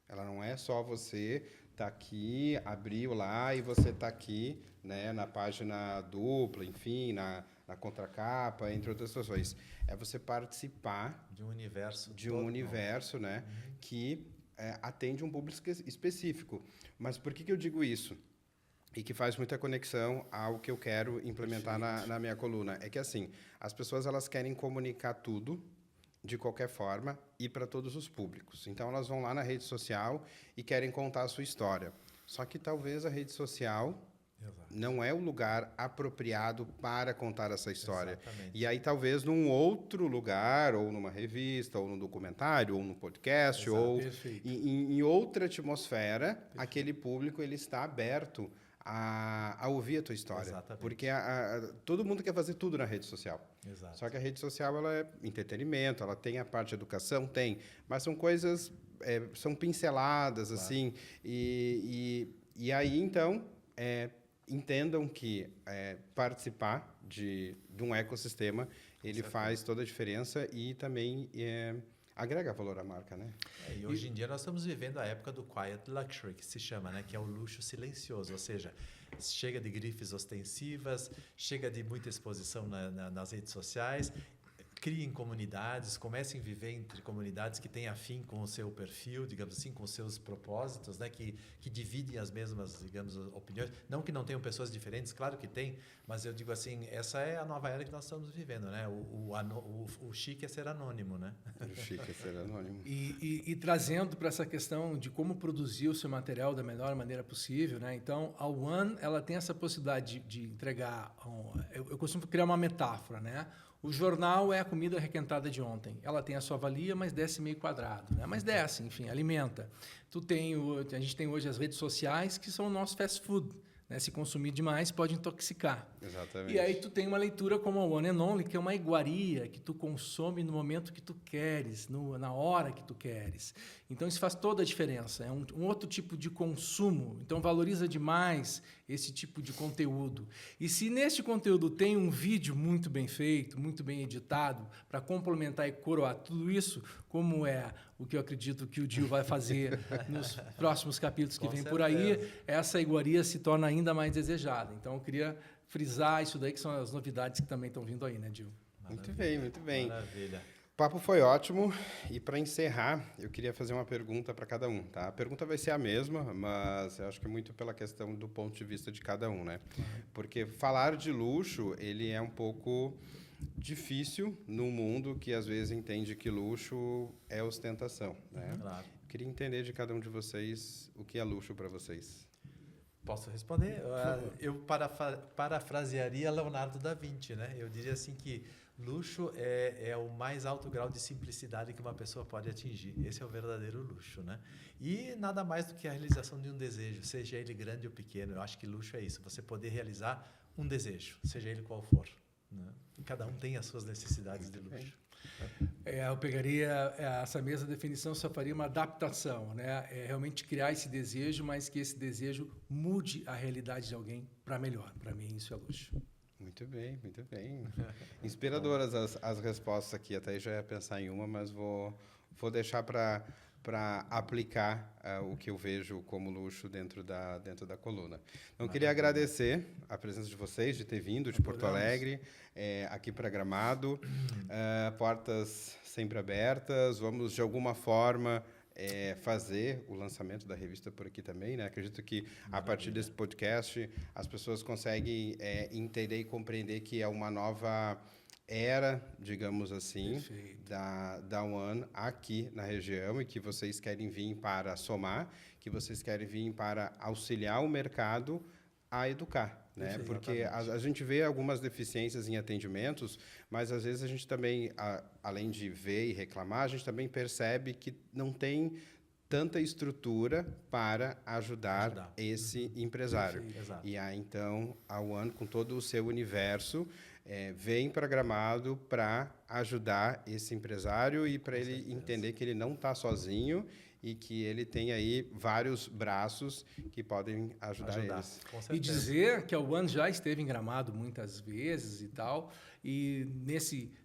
A: Ela não é só você aqui, abriu lá e você está aqui, né, na página dupla, enfim, na contracapa, entre outras situações. É você participar
B: de um universo.
A: né, que atende um público específico. Mas por que eu digo isso? E que faz muita conexão ao que eu quero implementar na minha coluna. É que, assim, as pessoas elas querem comunicar tudo, de qualquer forma, e para todos os públicos. Então, elas vão lá na rede social e querem contar a sua história. Só que talvez a rede social não é o lugar apropriado para contar essa história.
B: Exatamente.
A: E aí, talvez, num outro lugar, ou numa revista, ou num documentário, ou num podcast,
B: Exato,
A: ou
C: perfeito.
A: em outra atmosfera, aquele público ele está aberto a ouvir a tua história.
B: Exatamente.
A: Porque todo mundo quer fazer tudo na rede social.
B: Exato.
A: Só que a rede social ela é entretenimento, ela tem a parte de educação, tem, mas são coisas, são pinceladas,
B: Claro.
A: assim, e aí, então, entendam que participar de um ecossistema, ele faz toda a diferença e também agrega valor à marca, né?
B: E hoje em dia nós estamos vivendo a época do quiet luxury, que se chama, né? Que é o luxo silencioso, ou seja, chega de grifes ostensivas, chega de muita exposição nas redes sociais, criem comunidades, comecem a viver entre comunidades que têm afim com o seu perfil, digamos assim, com os seus propósitos, né? Que dividem as mesmas, digamos, opiniões. Não que não tenham pessoas diferentes, claro que tem, mas eu digo assim, essa é a nova era que nós estamos vivendo, né? O chique é ser anônimo, né?
A: O chique é ser anônimo.
C: E trazendo para essa questão de como produzir o seu material da melhor maneira possível, né? Então, a One, ela tem essa possibilidade de entregar... Eu costumo criar uma metáfora, né? O jornal é a comida requentada de ontem. Ela tem a sua valia, mas desce meio quadrado, né? Mas desce, enfim, alimenta. A gente tem hoje as redes sociais, que são o nosso fast food, né? Se consumir demais, pode intoxicar.
A: Exatamente.
C: E aí tu tem uma leitura como a One and Only, que é uma iguaria que tu consome no momento que tu queres, na hora que tu queres. Então, isso faz toda a diferença. É um outro tipo de consumo. Então, valoriza demais esse tipo de conteúdo. E se neste conteúdo tem um vídeo muito bem feito, muito bem editado, para complementar e coroar tudo isso, como é o que eu acredito que o Gil vai fazer nos próximos capítulos que vem por aí, essa iguaria se torna ainda mais desejada. Então, eu queria frisar isso daí, que são as novidades que também estão vindo aí, né, Gil?
A: Muito bem, muito bem.
B: Maravilha.
A: O papo foi ótimo e para encerrar, eu queria fazer uma pergunta para cada um, tá? A pergunta vai ser a mesma, mas eu acho que é muito pela questão do ponto de vista de cada um, né? Porque falar de luxo, ele é um pouco difícil num mundo que às vezes entende que luxo é ostentação, né?
B: Claro.
A: Eu queria entender de cada um de vocês o que é luxo para vocês.
B: Posso responder? Eu parafrasearia Leonardo da Vinci, né? Eu diria assim que luxo é o mais alto grau de simplicidade que uma pessoa pode atingir. Esse é o verdadeiro luxo, né? E nada mais do que a realização de um desejo, seja ele grande ou pequeno. Eu acho que luxo é isso, você poder realizar um desejo, seja ele qual for, né? Cada um tem as suas necessidades de luxo.
C: Eu pegaria essa mesma definição, só faria uma adaptação, né? É realmente criar esse desejo, mas que esse desejo mude a realidade de alguém para melhor. Para mim, isso é luxo.
A: Muito bem, muito bem. Inspiradoras as respostas aqui. Até já ia pensar em uma, mas vou deixar para aplicar o que eu vejo como luxo dentro da coluna. Então, queria agradecer a presença de vocês, de ter vindo de Porto Alegre, aqui para Gramado. Portas sempre abertas. Vamos, de alguma forma, fazer o lançamento da revista por aqui também, né? Acredito que, a partir desse podcast, as pessoas conseguem entender e compreender que é uma nova era, digamos assim, da One aqui na região e que vocês querem vir para somar, que vocês querem vir para auxiliar o mercado a educar, né? Porque a gente vê algumas deficiências em atendimentos, mas às vezes a gente também, além de ver e reclamar, a gente também percebe que não tem tanta estrutura para ajudar esse empresário. E aí, então, a One, com todo o seu universo, vem para Gramado para ajudar esse empresário e para ele entender que ele não está sozinho e que ele tem aí vários braços que podem ajudar eles.
C: E dizer que a One já esteve em Gramado muitas vezes e tal, e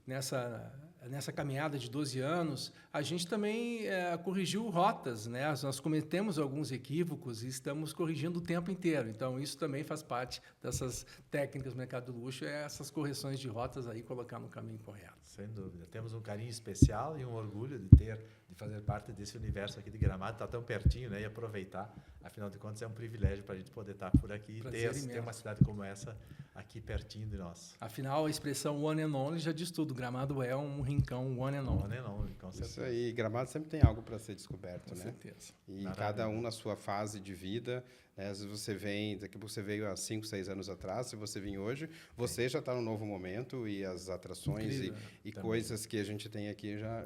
C: nessa caminhada de 12 anos, a gente também corrigiu rotas, né? Nós cometemos alguns equívocos e estamos corrigindo o tempo inteiro. Então, isso também faz parte dessas técnicas do mercado do luxo, essas correções de rotas aí, colocar no caminho correto.
B: Sem dúvida. Temos um carinho especial e um orgulho de fazer parte desse universo aqui de Gramado, está tão pertinho, né? E aproveitar. Afinal de contas, é um privilégio para a gente poder estar por aqui e ter uma cidade como essa aqui pertinho de nós.
C: Afinal, a expressão one and only já diz tudo. Gramado é um rincão one and only.
B: One and only, com certeza.
A: Isso aí. Gramado sempre tem algo para ser descoberto,
C: Com
A: né?
C: certeza.
A: E cada um na sua fase de vida, né? Às vezes você vem, daqui a pouco você veio há 5, 6 anos atrás, se você vir hoje, você já está no novo momento e as atrações e coisas que a gente tem aqui já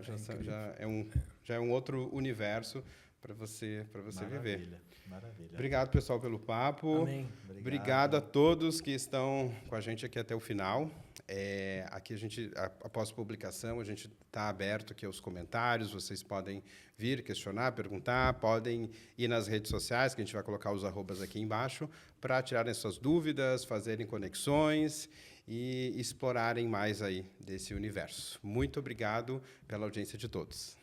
A: é um outro universo para você viver.
B: Maravilha.
A: Obrigado, pessoal, pelo papo.
C: Amém.
B: Obrigado.
A: Obrigado a todos que estão com a gente aqui até o final. Aqui após a publicação, a gente está aberto aqui aos comentários. Vocês podem vir questionar, perguntar, podem ir nas redes sociais, que a gente vai colocar os arrobas aqui embaixo, para tirarem suas dúvidas, fazerem conexões e explorarem mais aí desse universo. Muito obrigado pela audiência de todos.